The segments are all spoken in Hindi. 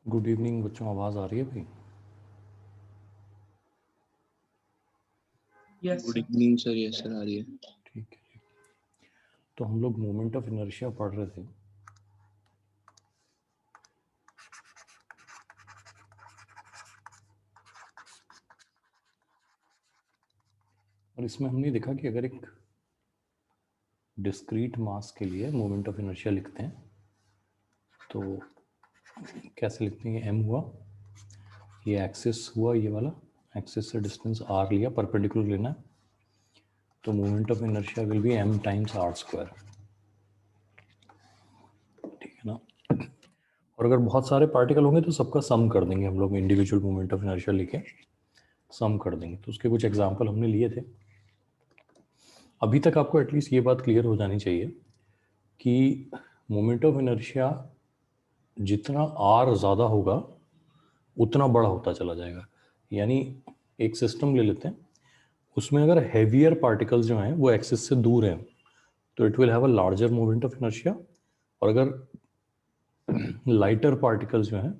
गुड इवनिंग बच्चों, आवाज़ आ रही है भाई? Yes good sir. Evening sir. Yes sir, आ रही है। ठीक है। तो हम लोग मोमेंट ऑफ इनर्शिया पढ़ रहे थे। और इसमें हमने देखा कि अगर एक डिस्क्रीट मास के लिए मोमेंट ऑफ इनर्शिया लिखते हैं तो कैसे लिखते हैं? एम हुआ, ये एक्सिस हुआ, ये वाला एक्सिस से डिस्टेंस आर लिया, परपेंडिकुलर लेना है, तो moment of inertia will be m times r square. ठीक है ना? और अगर बहुत सारे पार्टिकल होंगे तो सबका सम कर देंगे हम लोग, इंडिविजुअल मोमेंट ऑफ इनर्शिया लिखे सम कर देंगे। तो उसके कुछ एग्जाम्पल हमने लिए थे। अभी तक आपको एटलीस्ट ये बात क्लियर हो जानी चाहिए कि मोमेंट ऑफ इनर्शिया जितना आर ज़्यादा होगा उतना बड़ा होता चला जाएगा। यानी एक सिस्टम ले लेते हैं, उसमें अगर हैवियर पार्टिकल्स जो हैं वो एक्सिस से दूर हैं तो it will have a larger moment of inertia, और अगर लाइटर पार्टिकल्स जो हैं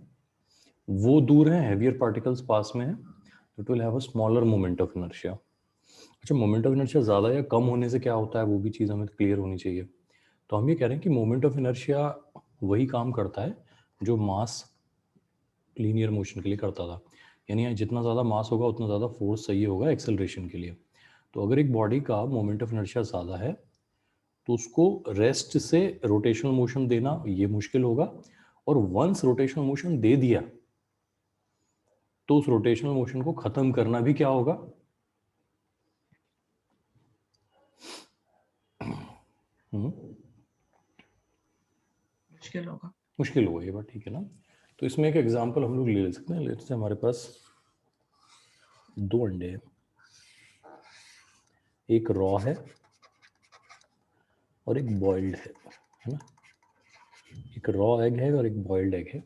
वो दूर हैं, हैवियर पार्टिकल्स पास में हैं, तो it will have a smaller moment of inertia. अच्छा, मोमेंट ऑफ इनर्शिया ज़्यादा या कम होने से क्या होता है वो भी चीज़ हमें क्लियर होनी चाहिए। तो हम ये कह रहे हैं कि मोमेंट ऑफ इनर्शिया वही काम करता है जो मास लीनियर मोशन के लिए करता था। यानी जितना ज़्यादा मास होगा उतना ज़्यादा फोर्स सही होगा एक्सेलरेशन के लिए। तो अगर एक बॉडी का मोमेंट ऑफ इनर्शिया ज़्यादा है तो उसको रेस्ट से रोटेशनल मोशन देना ये मुश्किल होगा, और वंस रोटेशनल मोशन दे दिया तो उस रोटेशनल मोशन को ख़त्म करना भी क्या होगा? मुश्किल होगा। मुश्किल होगा, ये बात ठीक है ना? तो इसमें एक एग्जांपल हम लोग ले सकते हैं। लेट्स से हमारे पास दो अंडे हैं, एक रॉ है और एक बॉइल्ड है ना? एक रॉ एग है और एक बॉइल्ड एग है।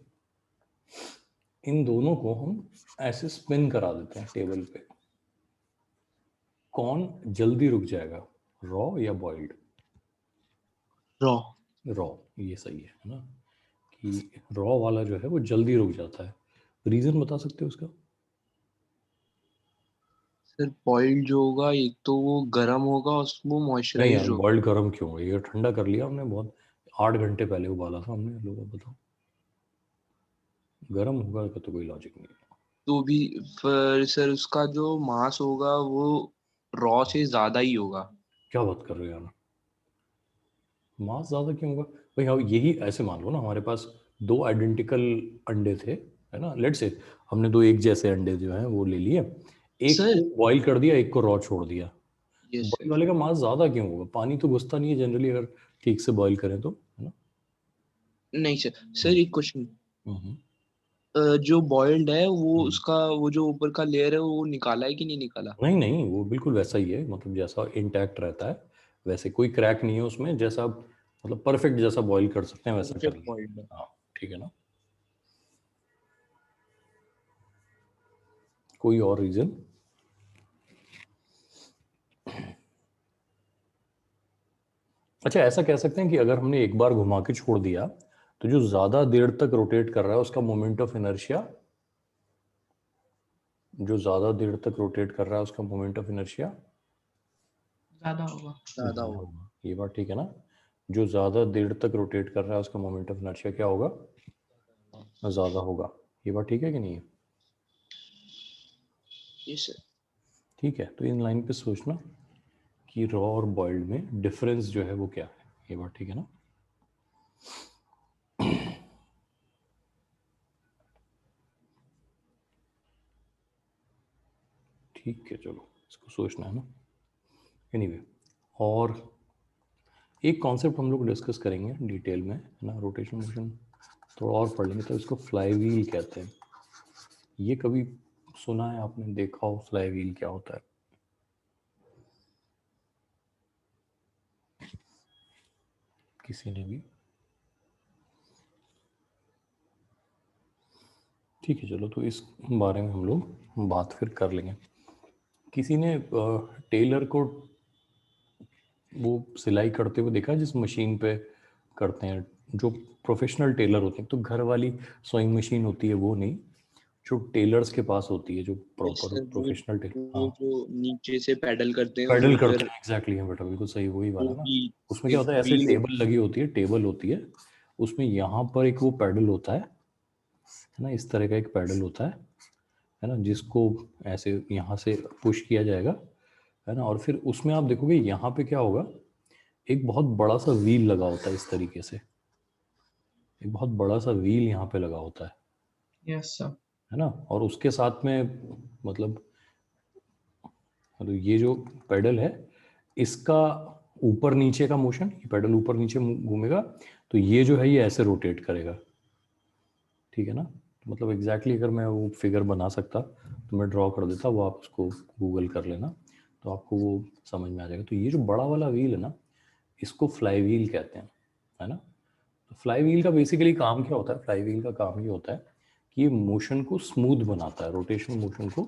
इन दोनों को हम ऐसे स्पिन करा देते हैं टेबल पे। कौन जल्दी रुक जाएगा, रॉ या बॉइल्ड? रॉ। रॉ, ये सही है ना? कि रॉ वाला जो है वो जल्दी रुक जाता है। रीजन बता सकते हो उसका? सर बॉइल्ड जो होगा, एक तो वो गर्म होगा, उसमें नहीं यार, मॉइस्चराइज्ड होगा। बॉइल्ड गर्म क्यों होगा? ये ठंडा कर लिया हमने बहुत, 8 घंटे पहले उबाला था हमने। लोगों को बताओ, गर्म होगा का तो कोई लॉजिक नहीं है। तो भी फिर सर उसका जो मास होगा वो रॉ से ज्यादा ही होगा। क्या बात कर रहे हो यार? मास ज़्यादा क्यों होगा भाई? हाँ, यही ऐसे मान लो ना, हमारे पास दो आइडेंटिकल अंडे थे, है ना? लेट्स से हमने दो एक जैसे अंडे जो हैं वो ले लिए, एक सर। को बॉईल कर दिया, एक को रॉ छोड़ दिया। Yes boil sir. वाले का मास ज़्यादा क्यों होगा? पानी तो घुसता नहीं है जनरली, अगर ठीक से बॉईल करें तो, है ना? नहीं सर। सर एक क्वेश्चन। हम्म, जो बॉइल्ड है वो हम्म। उसका वो जो ऊपर का लेयर है वो निकाला है कि नहीं निकाला? नहीं नहीं, वो बिल्कुल वैसा ही है, मतलब जैसा इंटैक्ट रहता है वैसे, कोई क्रैक नहीं है उसमें। जैसा आप मतलब परफेक्ट जैसा बॉईल कर सकते हैं वैसा कर परफेक्ट लिया। बॉइल्ड है। हाँ, ठीक है ना? कोई और रीज़न? अच्छा, ऐसा कह सकते हैं कि अगर हमने एक बार घुमा के छोड़ दिया तो जो ज़्यादा देर तक रोटेट कर रहा है उसका मोमेंट ऑफ इनर्शिया, जो ज़्यादा देर तक रोटेट कर रहा है उसका मोमेंट ऑफ इनर्शिया ज्यादा होगा। ज्यादा ज़्यादा होगा। होगा। ये बात ठीक है ना? जो ज़्यादा देर तक रोटेट कर रहा है उसका मोमेंट ऑफ इनर्शिया क्या होगा? ज़्यादा होगा। ये बात ठीक है कि नहीं है? Yes sir. ठीक है, तो इन लाइन पे सोचना कि रॉ और बॉइल्ड में डिफरेंस जो है वो क्या है। ये बात ठीक है ना? ठीक है, चलो इसको सोचना है ना। एनीवे, और एक कॉन्सेप्ट हम लोग डिस्कस करेंगे डिटेल में, है ना? रोटेशनल मोशन थोड़ा और पढ़ लेंगे। तो इसको फ्लाई व्हील कहते हैं। ये कभी सुना है आपने, देखा हो फ्लाई व्हील क्या होता है? किसी ने भी? ठीक है, चलो तो इस बारे में हम लोग बात फिर कर लेंगे। किसी ने टेलर को वो सिलाई करते हुए देखा, जिस मशीन पे करते हैं जो प्रोफेशनल टेलर होते हैं, तो घर वाली सोइंग मशीन होती है वो नहीं, जो टेलर्स के पास होती है, जो प्रॉपर सर प्रोफेशनल टेलर। वो जो नीचे से पैडल करते हैं पैडल वो करते फिर हैं, एग्जैक्टली है बेटा, बिल्कुल सही वही वो वाला ना। भी उसमें क्या एक होता है, ऐसे व्हील टेबल लगी होती है, टेबल होती है, उसमें यहाँ पर एक वो पैडल होता है ना, इस तरह का एक पैडल होता है ना, जिसको ऐसे यहाँ से पुश किया जाएगा, है ना, और फिर उसमें आप देखोगे यहाँ पे क्या होगा, एक बहुत बड़ा सा व्हील लगा होता है इस तरीके से, एक बहुत बड़ा सा व्हील यहाँ पे लगा होता यस सर। है ना, और उसके साथ में मतलब तो ये जो पेडल है इसका ऊपर नीचे का मोशन, ये पेडल ऊपर नीचे घूमेगा, तो ये जो है ये ऐसे रोटेट करेगा, ठीक है ना। तो मतलब एग्जैक्टली अगर मैं वो फिगर बना सकता तो मैं ड्रॉ कर देता, वो आप उसको गूगल कर लेना तो आपको वो समझ में आ जाएगा। तो ये जो बड़ा वाला व्हील है ना, इसको फ्लाई व्हील कहते हैं, है ना। तो फ्लाई व्हील का बेसिकली काम क्या होता है, फ्लाई व्हील का काम ये होता है कि ये मोशन को स्मूथ बनाता है, रोटेशनल मोशन को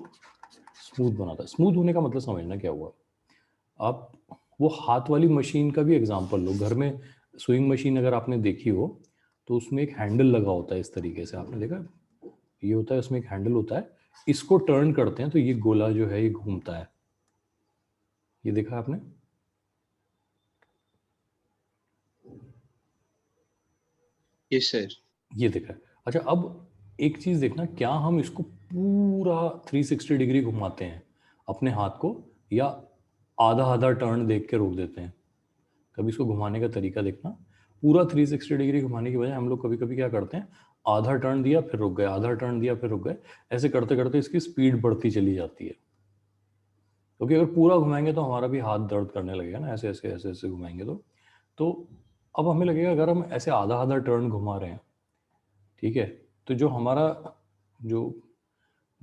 स्मूथ बनाता है। स्मूथ होने का मतलब समझना क्या हुआ, आप वो हाथ वाली मशीन का भी एग्जांपल लो, घर में स्विंग मशीन अगर आपने देखी हो तो उसमें एक हैंडल लगा होता है इस तरीके से, आपने देखा, ये होता है, उसमें एक हैंडल होता है, इसको टर्न करते हैं तो ये गोला जो है ये घूमता है, ये देखा आपने। Yes sir. ये देखा है। अच्छा, अब एक चीज देखना, क्या हम इसको पूरा 360 डिग्री घुमाते हैं अपने हाथ को, या आधा आधा टर्न देख के रोक देते हैं। कभी इसको घुमाने का तरीका देखना, पूरा 360 डिग्री घुमाने की बजाय हम लोग कभी कभी क्या करते हैं, आधा टर्न दिया फिर रुक गए, आधा टर्न दिया फिर रुक गए, ऐसे करते करते इसकी स्पीड बढ़ती चली जाती है। क्योंकि अगर पूरा घुमाएंगे तो हमारा भी हाथ दर्द करने लगेगा ना, ऐसे ऐसे ऐसे ऐसे घुमाएंगे तो अब हमें लगेगा अगर हम ऐसे आधा आधा टर्न घुमा रहे हैं, ठीक है, तो जो हमारा जो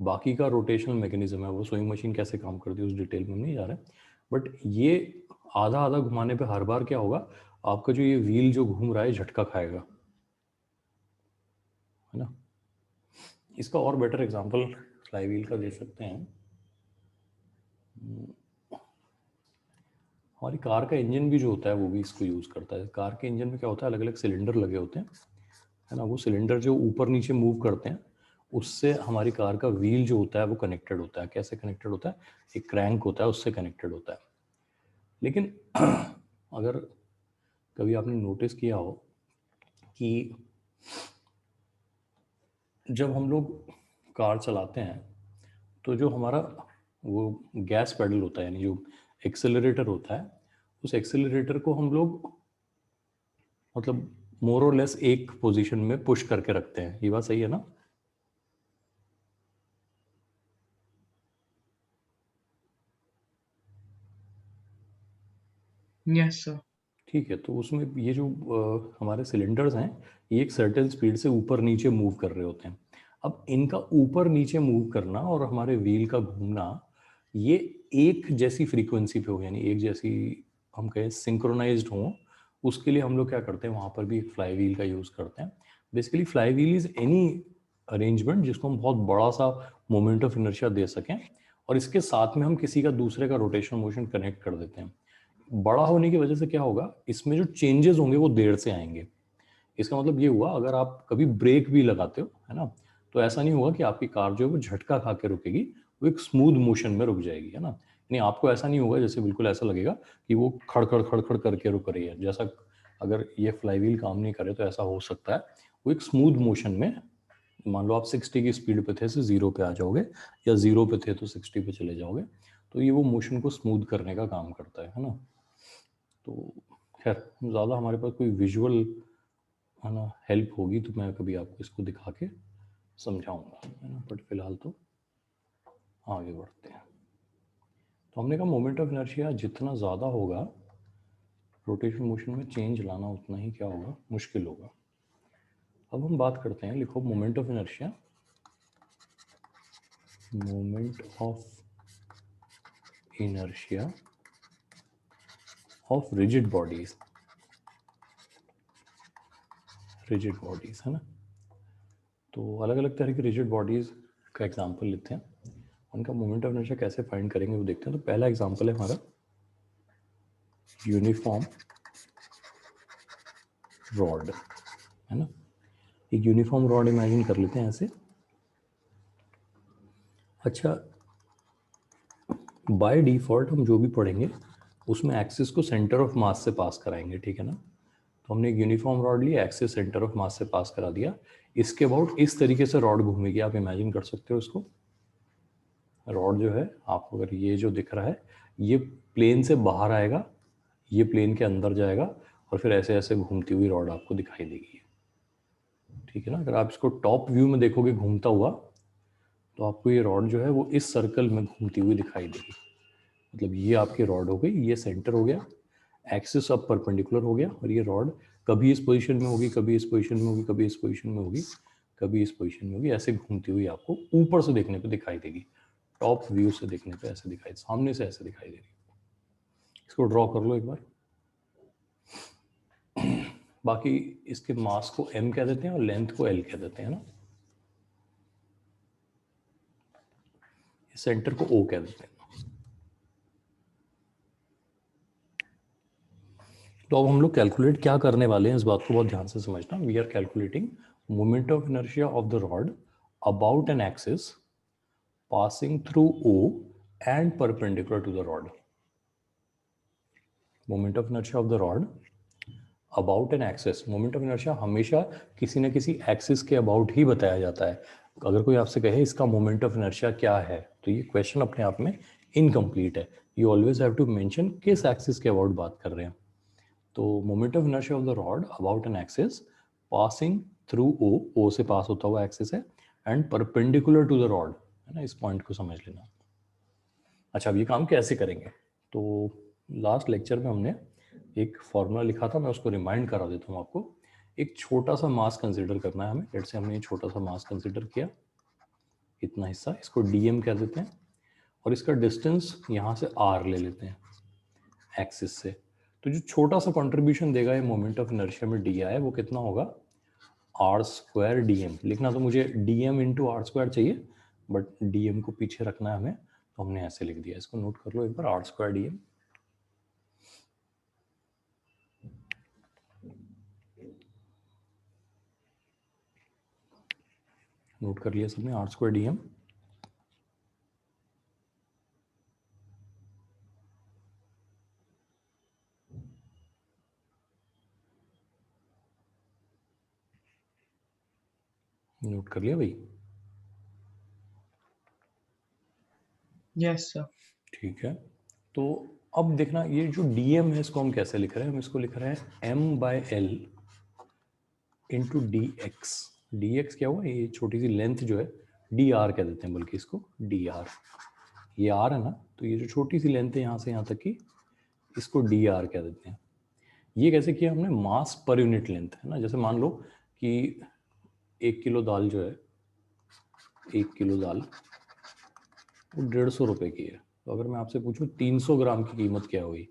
बाकी का रोटेशनल मैकेनिज्म है, वो स्विंग मशीन कैसे काम करती है उस डिटेल में नहीं जा रहे, बट ये आधा आधा घुमाने पे हर बार क्या होगा, आपका जो ये व्हील जो घूम रहा है झटका खाएगा, है ना। इसका और बेटर एग्जांपल फ्लाई व्हील का दे सकते हैं। हमारी कार का इंजन भी जो होता है वो भी इसको यूज़ करता है। कार के इंजन में क्या होता है, अलग अलग सिलेंडर लगे होते हैं, है ना, वो सिलेंडर जो ऊपर नीचे मूव करते हैं उससे हमारी कार का व्हील जो होता है वो कनेक्टेड होता है। कैसे कनेक्टेड होता है, एक क्रैंक होता है उससे कनेक्टेड होता है। लेकिन अगर कभी आपने नोटिस किया हो कि जब हम लोग कार चलाते हैं तो जो हमारा वो गैस पेडल होता है, यानी जो एक्सेलरेटर होता है, उस एक्सेलरेटर को हम लोग मतलब मोर और लेस एक पोजीशन में पुश करके रखते हैं, ये बात सही है ना। Yes sir. ठीक है, तो उसमें ये जो हमारे सिलेंडर्स हैं, ये एक सर्टेन स्पीड से ऊपर नीचे मूव कर रहे होते हैं। अब इनका ऊपर नीचे मूव करना और हमारे व्हील का घूमना, ये एक जैसी फ्रीक्वेंसी पे हो, यानी एक जैसी हम कहें सिंक्रोनाइज्ड हो, उसके लिए हम लोग क्या करते हैं, वहाँ पर भी एक फ्लाई व्हील का यूज़ करते हैं। Basically fly wheel is any arrangement जिसको हम बहुत बड़ा सा मोमेंट ऑफ इनर्शिया दे सकें और इसके साथ में हम किसी का दूसरे का रोटेशनल मोशन कनेक्ट कर देते हैं। बड़ा होने की वजह से क्या होगा, इसमें जो चेंजेस होंगे वो देर से आएंगे। इसका मतलब ये हुआ, अगर आप कभी ब्रेक भी लगाते हो, है ना, तो ऐसा नहीं होगा कि आपकी कार जो है वो झटका खा के रुकेगी, वो एक स्मूथ मोशन में रुक जाएगी, है ना। यानी आपको ऐसा नहीं होगा, जैसे बिल्कुल ऐसा लगेगा कि वो खड़ खड़ करके रुक रही है, जैसा अगर ये फ्लाईव्हील काम नहीं करे तो ऐसा हो सकता है। वो एक स्मूथ मोशन में, मान लो आप 60 की स्पीड पे थे तो 0 पे आ जाओगे, या 0 पे थे तो 60 पे चले जाओगे, तो ये वो मोशन को स्मूथ करने का काम करता है ना। तो खैर, ज़्यादा हमारे पास कोई विजुअल, है ना, हेल्प होगी तो मैं कभी आपको इसको दिखा के समझाऊंगा, है ना, बट फिलहाल तो आगे बढ़ते हैं। तो हमने कहा मोमेंट ऑफ इनर्शिया जितना ज़्यादा होगा, रोटेशन मोशन में चेंज लाना उतना ही क्या होगा, मुश्किल होगा। अब हम बात करते हैं, लिखो moment of inertia, moment of inertia of rigid bodies, rigid bodies, है ना। तो अलग अलग तरह की रिजिड बॉडीज का एग्जांपल लेते हैं, उनका मोमेंट ऑफ इनर्शिया कैसे फाइंड करेंगे वो देखते हैं। तो पहला एग्जांपल है हमारा यूनिफॉर्म रॉड। है ना। एक यूनिफॉर्म रॉड इमेजिन कर लेते हैं ऐसे। अच्छा, बाय डिफॉल्ट हम जो भी पढ़ेंगे उसमें एक्सिस को सेंटर ऑफ मास से पास कराएंगे, ठीक है ना। तो हमने एक यूनिफॉर्म रॉड लिया, एक्सिस सेंटर ऑफ मास से पास करा दिया। इसके अबाउट इस तरीके से रॉड घूमेगी, आप इमेजिन कर सकते हो इसको। रॉड जो है आपको, अगर ये जो दिख रहा है ये प्लेन से बाहर आएगा, ये प्लेन के अंदर जाएगा और फिर ऐसे ऐसे घूमती हुई रॉड आपको दिखाई देगी, ठीक है ना। अगर आप इसको टॉप व्यू में देखोगे घूमता हुआ तो आपको ये रॉड जो है वो इस सर्कल में घूमती हुई दिखाई देगी। मतलब ये आपकी रॉड हो गई, ये सेंटर हो गया, एक्सिस अब परपेंडिकुलर हो गया और ये रॉड कभी इस पोजीशन में होगी, कभी इस पोजीशन में होगी, कभी इस पोजीशन में होगी, कभी इस पोजीशन में होगी, ऐसे घूमती हुई आपको ऊपर से देखने पे दिखाई देगी। टॉप व्यू से देखने पे ऐसे दिखाई, सामने से ऐसे दिखाई देगी। इसको ड्रॉ कर लो एक बार। बाकी इसके मास को m कह देते हैं और लेंथ को l कह देते हैं ना। सेंटर को o कह देते हैं। तो अब हम लोग कैलकुलेट क्या करने वाले हैं, इस बात को बहुत ध्यान से समझना। We are calculating moment of inertia of the rod about an axis passing through O and perpendicular to the rod. Moment of inertia of the rod about an axis. Moment of inertia हमेशा किसी न किसी एक्सिस के अबाउट ही बताया जाता है। अगर कोई आपसे कहे इसका मोमेंट ऑफ इनर्शिया क्या है तो ये क्वेश्चन अपने आप में इनकम्प्लीट है। You always have to mention किस एक्सिस के अबाउट बात कर रहे हैं। तो moment of inertia of the rod about an axis passing through O, O से पास होता हुआ एक्सिस है, and perpendicular to the rod, है ना। इस पॉइंट को समझ लेना। अच्छा, अब ये काम कैसे करेंगे? तो लास्ट लेक्चर में हमने एक फॉर्मूला लिखा था, मैं उसको रिमाइंड करा देता हूँ आपको। एक छोटा सा मास कंसिडर करना है हमें। लेट्स से हमने ये छोटा सा मास कंसिडर किया, इतना हिस्सा, इसको dm कह देते हैं और इसका डिस्टेंस यहाँ से r ले लेते हैं एक्सिस से। तो जो छोटा सा कंट्रीब्यूशन देगा ये मोमेंट ऑफ इनर्शिया में डी है वो कितना होगा, r² dm। लिखना तो मुझे dm इंटू r² चाहिए, बट dm को पीछे रखना है हमें, तो हमने ऐसे लिख दिया। इसको नोट कर लो एक बार, r² dm। नोट कर लिया सबने, r² dm। नोट कर लिया भाई? Yes, sir. ठीक है। तो अब देखना, ये जो dm है इसको हम कैसे लिख रहे हैं? हम इसको लिख रहे हैं m/l इंटू dx। dx क्या हुआ, ये छोटी सी लेंथ जो है dr कह देते हैं, बल्कि इसको dr, ये r है ना, तो ये जो छोटी सी लेंथ है यहाँ से यहाँ तक की, इसको dr कह देते हैं। ये कैसे किया हमने? मास पर यूनिट लेंथ, है ना। जैसे मान लो कि 1 किलो दाल जो है, 1 किलो दाल वो 150 रुपए की है। तो अगर मैं आपसे पूछूं 300 ग्राम की कीमत क्या हुई,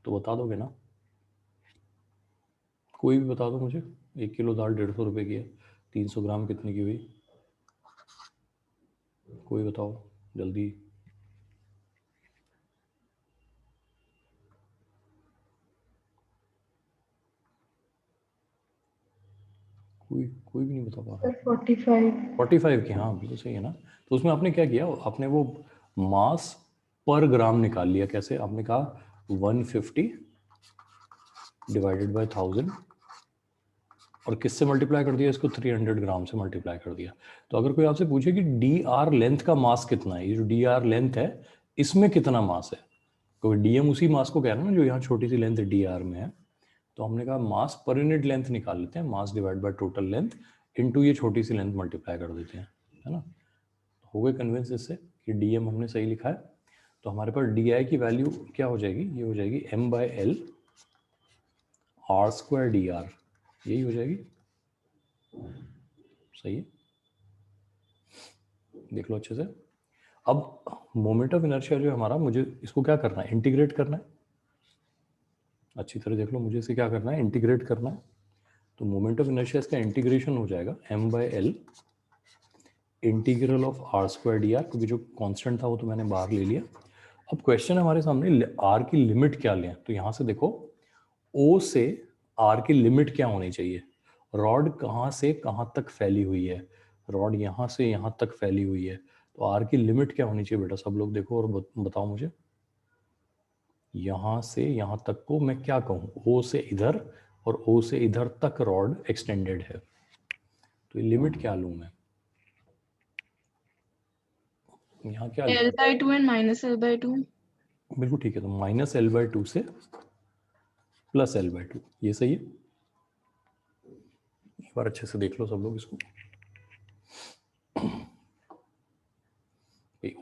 तो बता दोगे ना? कोई भी बता दो मुझे। 1 किलो दाल 150 रुपए की है, 300 ग्राम कितने की हुई? कोई बताओ जल्दी। कोई भी नहीं बता पा रहा। 45 की, हाँ बिल्कुल सही है ना। तो उसमें आपने क्या किया, आपने वो मास पर ग्राम निकाल लिया। कैसे? आपने कहा 150 डिवाइडेड बाय 1000 और किससे मल्टीप्लाई कर दिया इसको? 300 ग्राम से मल्टीप्लाई कर दिया। तो अगर कोई आपसे पूछे कि डी आर लेंथ का मास कितना है, ये जो डी आर लेंथ है इसमें कितना मास है, क्योंकि डीएम उसी मास को कह रहा है ना जो यहाँ छोटी सी लेंथ डी आर में है। तो हमने कहा मास पर यूनिट लेंथ निकाल लेते हैं, mass divide by total length into ये छोटी सी लेंथ मल्टीप्लाई कर देते हैं, है ना। हो गए कन्विंस इससे कि डीएम हमने सही लिखा है। तो हमारे पास डी आई की वैल्यू क्या हो जाएगी? ये हो जाएगी m/l r² dr, यही हो जाएगी। सही है, देख लो अच्छे से। अब मोमेंट ऑफ इनर्शिया जो हमारा, मुझे इसको क्या करना है? इंटीग्रेट करना है। अच्छी तरह देख लो, मुझे इसे क्या करना है? इंटीग्रेट करना है। तो मोमेंट ऑफ इनर्शिया इसका इंटीग्रेशन हो जाएगा m/l integral of r² dr, क्योंकि जो कांस्टेंट था वो तो मैंने बाहर ले लिया। अब क्वेश्चन है हमारे सामने, r की लिमिट क्या लें? तो यहाँ से देखो, o से r की लिमिट क्या होनी चाहिए? रॉड कहाँ से कहाँ तक फैली हुई है, रॉड यहाँ से यहाँ तक फैली हुई है, तो आर की लिमिट क्या होनी चाहिए बेटा, सब लोग देखो और बताओ मुझे। यहाँ से यहाँ तक को मैं क्या कहूँ, ओ से इधर और ओ से इधर तक रॉड एक्सटेंडेड है, तो ये लिमिट क्या लूँ मैं, यहाँ क्या लूँ? L/2 and -L/2. बिल्कुल ठीक है, तो -L/2 से +L/2, ये सही है। एक बार अच्छे से देख लो सब लोग इसको।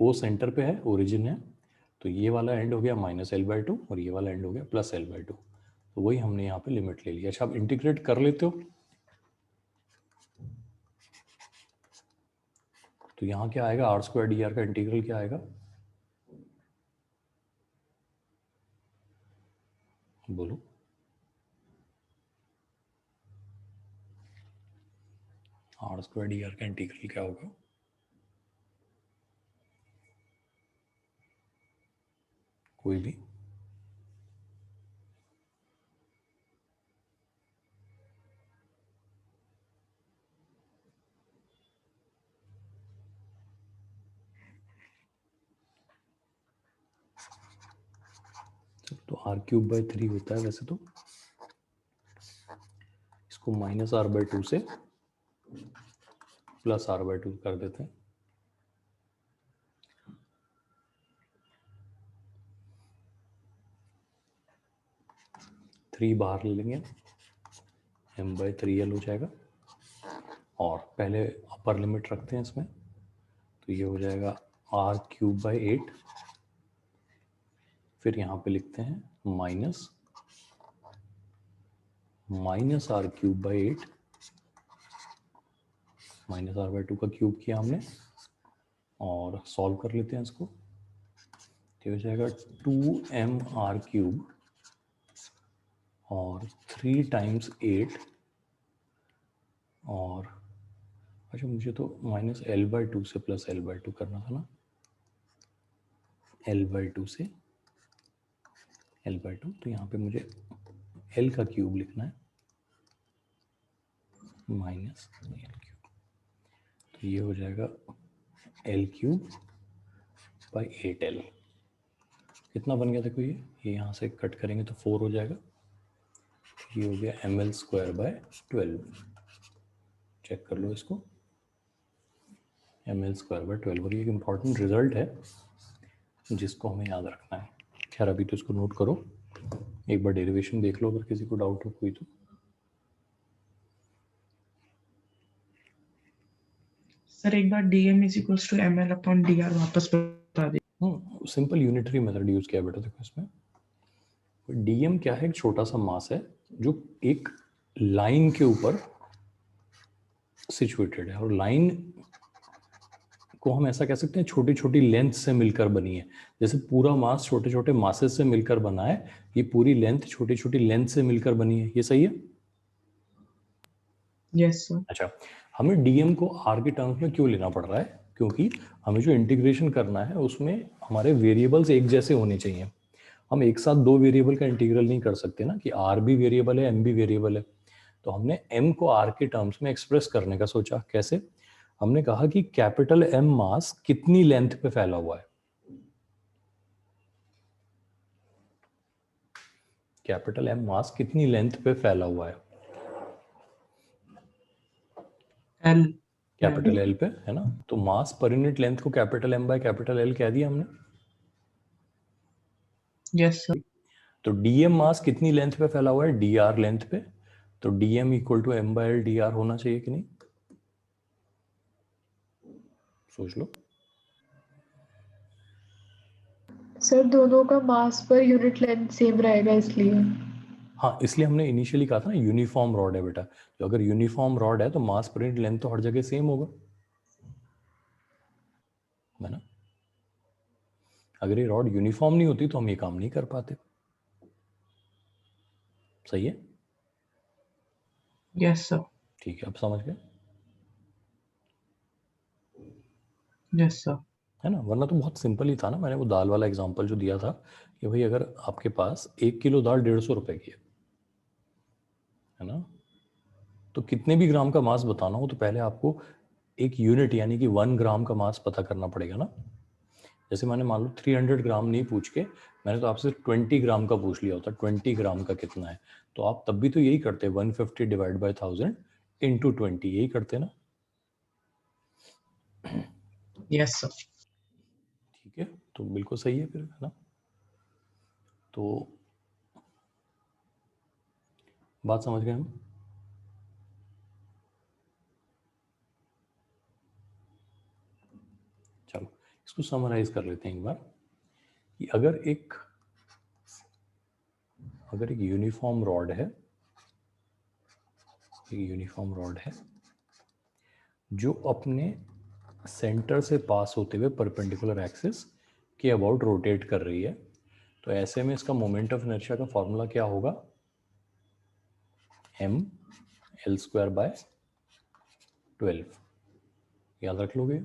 ओ सेंटर पे है, ओरिजिन है, तो ये वाला एंड हो गया -L/2 और ये वाला एंड हो गया +L/2, तो वही हमने यहाँ पे लिमिट ले लिया। अच्छा, आप इंटीग्रेट कर लेते हो, तो यहाँ क्या आएगा, r² dr का इंटीग्रल क्या आएगा, बोलो। r² dr का इंटीग्रल क्या होगा, कोई भी? तो r³/3 होता है वैसे तो, इसको -r/2 से +r/2 कर देते हैं। थ्री बाहर ले लेंगे, m/3l हो जाएगा, और पहले अपर लिमिट रखते हैं इसमें, तो ये हो जाएगा r³/8, फिर यहाँ पे लिखते हैं -r³/8, -r/2 का क्यूब किया हमने, और सॉल्व कर लेते हैं इसको, ये हो जाएगा 2mr³ और 3 × 8, और अच्छा मुझे तो -L/2 से +L/2 करना था ना, L/2 से L/2, तो यहाँ पे मुझे L का क्यूब लिखना है, -L³, तो ये हो जाएगा L³/8l। कितना बन गया देखो, ये यहाँ से कट करेंगे तो 4 हो जाएगा, ये हो गया ml²/12, चेक कर लो इसको, ml²/12, और ये एक इम्पॉर्टेंट रिजल्ट है जिसको हमें याद रखना है। खैर अभी तो इसको नोट करो, एक बार डेरिवेशन देख लो अगर किसी को डाउट हो कोई तो। सर एक बार dm = ml/dr वापस बता दीजिए। सिंपल यूनिटरी मेथड यूज किया बेटा, देखो इसमें डीएम क्या है, एक छोटा सा मास है जो एक लाइन के ऊपर सिचुएटेड है, और लाइन को हम ऐसा कह सकते हैं छोटी छोटी लेंथ से मिलकर बनी है, जैसे पूरा मास छोटे छोटे मासेस से मिलकर बना है, ये पूरी लेंथ छोटी छोटी लेंथ से मिलकर बनी है, ये सही है? Yes sir. अच्छा, हमें डीएम को आर के टर्म्स में क्यों लेना पड़ रहा है, क्योंकि हमें जो इंटीग्रेशन करना है उसमें हमारे वेरिएबल्स एक जैसे होने चाहिए। हम एक साथ दो वेरिएबल का इंटीग्रल नहीं कर सकते ना, कि आर भी वेरिएबल है एम भी वेरिएबल है, तो हमने एम को आर के टर्म्स में एक्सप्रेस करने का सोचा। कैसे? हमने कहा कि कैपिटल एम मास कितनी लेंथ पे फैला हुआ है, कैपिटल एम मास कितनी लेंथ पे फैला हुआ है, एल कैपिटल एल पे, है ना? तो मास पर यूनिट लेंथ को capital M by capital L कह दिया हमने। Yes sir. तो डीएम मास कितनी लेंथ पे फैला हुआ है, डी आर लेंथ पे, तो डीएम = m/l dr होना चाहिए कि नहीं, सोच लो। सर दोनों का मास पर यूनिट लेंथ सेम रहेगा इसलिए। हाँ, इसलिए हमने इनिशियली कहा था ना यूनिफॉर्म रॉड है बेटा, तो अगर यूनिफॉर्म रॉड है तो मास पर यूनिट लेंथ तो हर जगह सेम होगा, है ना? अगर ये रॉड यूनिफॉर्म नहीं होती तो हम ये काम नहीं कर पाते। सही है? Yes sir. ठीक है, अब समझ गए? Yes sir. है ना, वरना तो बहुत सिंपल ही था ना, मैंने वो दाल वाला एग्जांपल जो दिया था कि भाई अगर आपके पास 1 किलो दाल 150 रुपए की है ना, तो कितने भी ग्राम का मास बताना हो तो पहले आपको एक यूनिट यानी कि 1 ग्राम का मास पता करना पड़ेगा ना। जैसे मैंने मान लो 300 ग्राम नहीं पूछ के मैंने तो आपसे 20 ग्राम का पूछ लिया होता, 20 ग्राम का कितना है, तो आप तब भी तो यही करते 150 डिवाइड बाय 1000 इंटू 20, यही करते ना। Yes sir. ठीक है, तो बिल्कुल सही है फिर, है ना। तो बात समझ गए हम। चलो इसको समराइज कर लेते हैं एक बार कि अगर एक यूनिफॉर्म रॉड है, जो अपने सेंटर से पास होते हुए परपेंडिकुलर एक्सिस के अबाउट रोटेट कर रही है, तो ऐसे में इसका मोमेंट ऑफ इनर्शिया का फॉर्मूला क्या होगा, mL²/12। याद रख लोगे।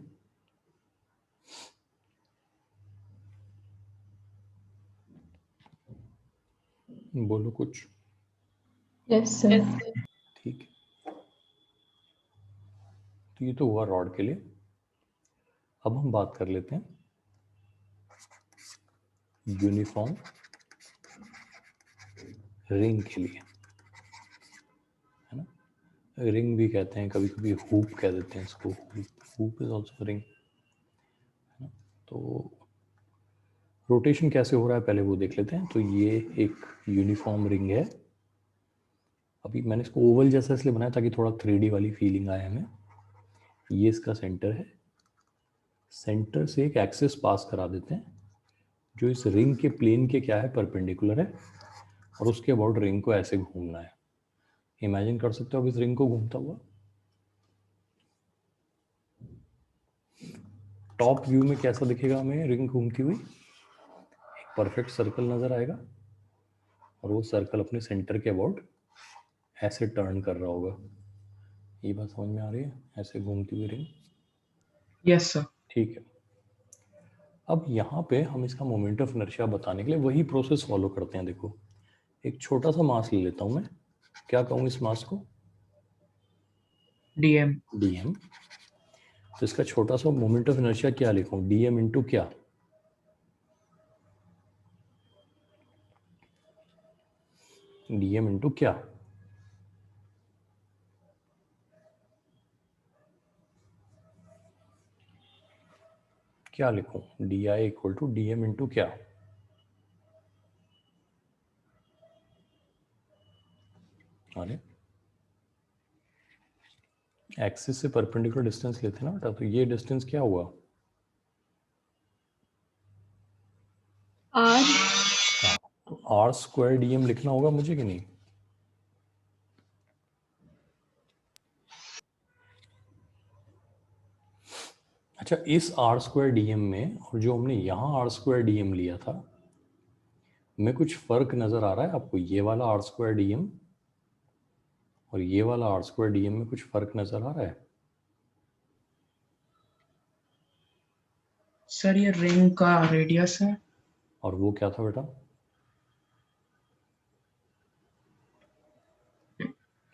बोलो कुछ। Yes sir. ठीक है, तो ये तो हुआ रॉड के लिए। अब हम बात कर लेते हैं यूनिफॉर्म रिंग के लिए, है ना। रिंग भी कहते हैं, कभी कभी हुप कह देते हैं इसको, हुप इज ऑल्सो रिंग, है ना। तो रोटेशन कैसे हो रहा है पहले वो देख लेते हैं। तो ये एक यूनिफॉर्म रिंग है, अभी मैंने इसको ओवल जैसा इसलिए बनाया ताकि थोड़ा 3D वाली फीलिंग आए हमें। ये इसका सेंटर है, सेंटर से एक एक्सिस पास करा देते हैं जो इस रिंग के प्लेन के क्या है, परपेंडिकुलर है, और उसके अबाउट रिंग को ऐसे घूमना है। इमेजिन कर सकते हो अब इस रिंग को घूमता हुआ। टॉप व्यू में कैसा दिखेगा हमें रिंग घूमती हुई, एक परफेक्ट सर्कल नजर आएगा, और वो सर्कल अपने सेंटर के अबाउट ऐसे टर्न कर रहा होगा। ये बात समझ में आ रही है, ऐसे घूमती हुई रिंग। Yes sir. ठीक है, अब यहाँ पे हम इसका मोमेंट ऑफ इनर्शिया बताने के लिए वही प्रोसेस फॉलो करते हैं। देखो एक छोटा सा मास ले लेता हूँ मैं, क्या कहूँ इस मास को, DM। dm। तो इसका छोटा सा मोमेंट ऑफ इनर्शिया क्या लिखूं, dm इंटू क्या, dm इंटू क्या, क्या लिखूं, di equal to dm into क्या। अरे एक्सिस से परपेंडिकुलर डिस्टेंस लेते हैं ना बेटा, तो ये डिस्टेंस क्या हुआ, R। तो r² dm लिखना होगा मुझे कि नहीं। अच्छा, इस r² dm में और जो हमने यहाँ r² dm लिया था में कुछ फर्क नजर आ रहा है आपको, ये वाला r² dm और ये वाला r² dm में कुछ फर्क नजर आ रहा है। सर ये रिंग का रेडियस है। और वो क्या था बेटा,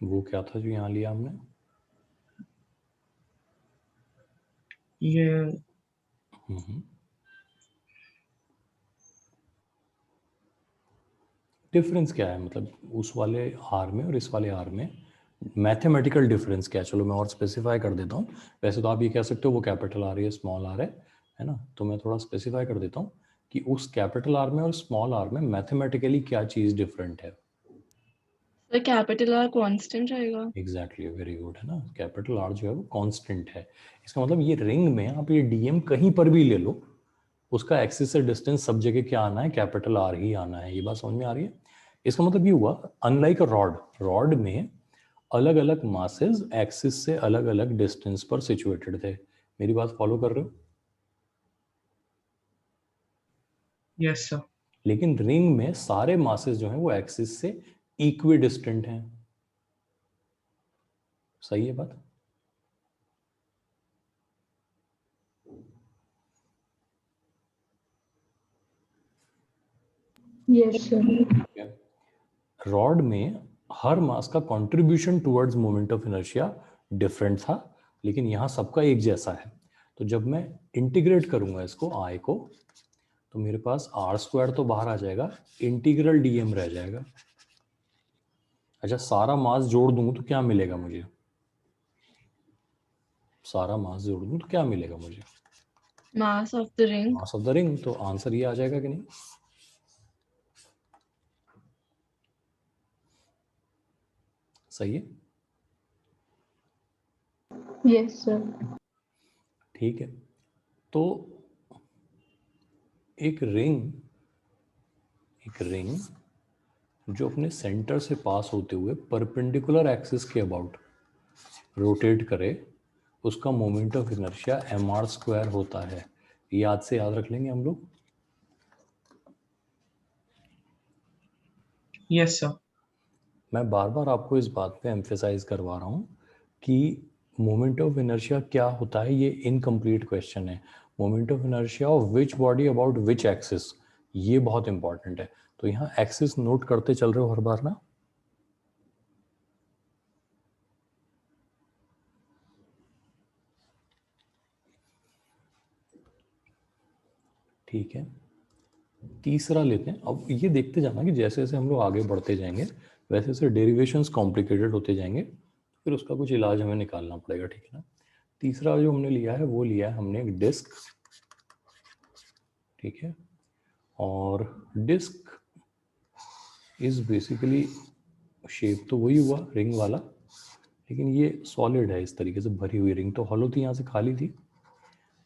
वो क्या था जो यहाँ लिया हमने, ये डिफरेंस क्या है, मतलब उस वाले आर में और इस वाले आर में मैथमेटिकल डिफरेंस क्या है। चलो मैं और स्पेसिफाई कर देता हूँ। वैसे तो आप ये कह सकते हो वो कैपिटल आर है, स्मॉल आर है ना, तो मैं थोड़ा स्पेसिफाई कर देता हूँ कि उस कैपिटल आर में और स्मॉल आर में मैथमेटिकली क्या चीज़ डिफरेंट है। सर कैपिटल R कांस्टेंट रहेगा। एग्जैक्टली, वेरी गुड, है ना। कैपिटल आर जो है वो कांस्टेंट है। इसका मतलब ये रिंग में आप ये डीएम कहीं पर भी ले लो, उसका एक्सिस से डिस्टेंस सब जगह क्या आना है, कैपिटल आर ही आना है। ये बात समझ में आ रही है। इसका मतलब ये हुआ अनलाइक अ रॉड में अलग अलग मासेस एक्सिस से अलग अलग डिस्टेंस पर सिचुएटेड थे। मेरी बात फॉलो कर रहे हो। Yes sir. लेकिन रिंग में सारे मासेस जो हैं वो एक्सिस से इक्वी डिस्टेंट हैं। सही है बात। Yes sir. रॉड में हर मास का contribution towards moment of inertia different था, लेकिन यहाँ सबका एक जैसा है। तो जब मैं इंटीग्रेट करूंगा इसको I को, तो मेरे पास r² तो बाहर आ जाएगा, इंटीग्रल dm रह जाएगा। अच्छा, सारा मास जोड़ दूं तो क्या मिलेगा मुझे? सारा मास जोड़ दूं तो क्या मिलेगा मुझे? Mass of the ring. Mass of the ring. तो आंसर ये आ जाएगा कि नहीं? सही है। Yes sir. ठीक है, तो एक रिंग जो अपने सेंटर से पास होते हुए परपेंडिकुलर एक्सिस के अबाउट रोटेट करे, उसका मोमेंट ऑफ इनर्शिया mr² होता है। याद से याद रख लेंगे हम लोग। Yes sir. मैं बार बार आपको इस बात पे एम्फेसाइज करवा रहा हूँ कि मोमेंट ऑफ इनर्शिया क्या होता है, ये इनकम्प्लीट क्वेश्चन है। Moment of inertia of which body about which axis, ये बहुत इंपॉर्टेंट है। तो यहाँ एक्सिस नोट करते चल रहे हो हर बार ना। ठीक है, तीसरा लेते हैं। अब ये देखते जाना कि जैसे जैसे हम लोग आगे बढ़ते जाएंगे वैसे वैसे डेरिवेशंस कॉम्प्लिकेटेड होते जाएंगे, फिर उसका कुछ इलाज हमें निकालना पड़ेगा। ठीक है ना। तीसरा जो हमने लिया है वो लिया है हमने एक डिस्क। ठीक है, और डिस्क इज बेसिकली शेप तो वही हुआ रिंग वाला, लेकिन ये सॉलिड है, इस तरीके से भरी हुई। रिंग तो हॉलो थी, यहाँ से खाली थी।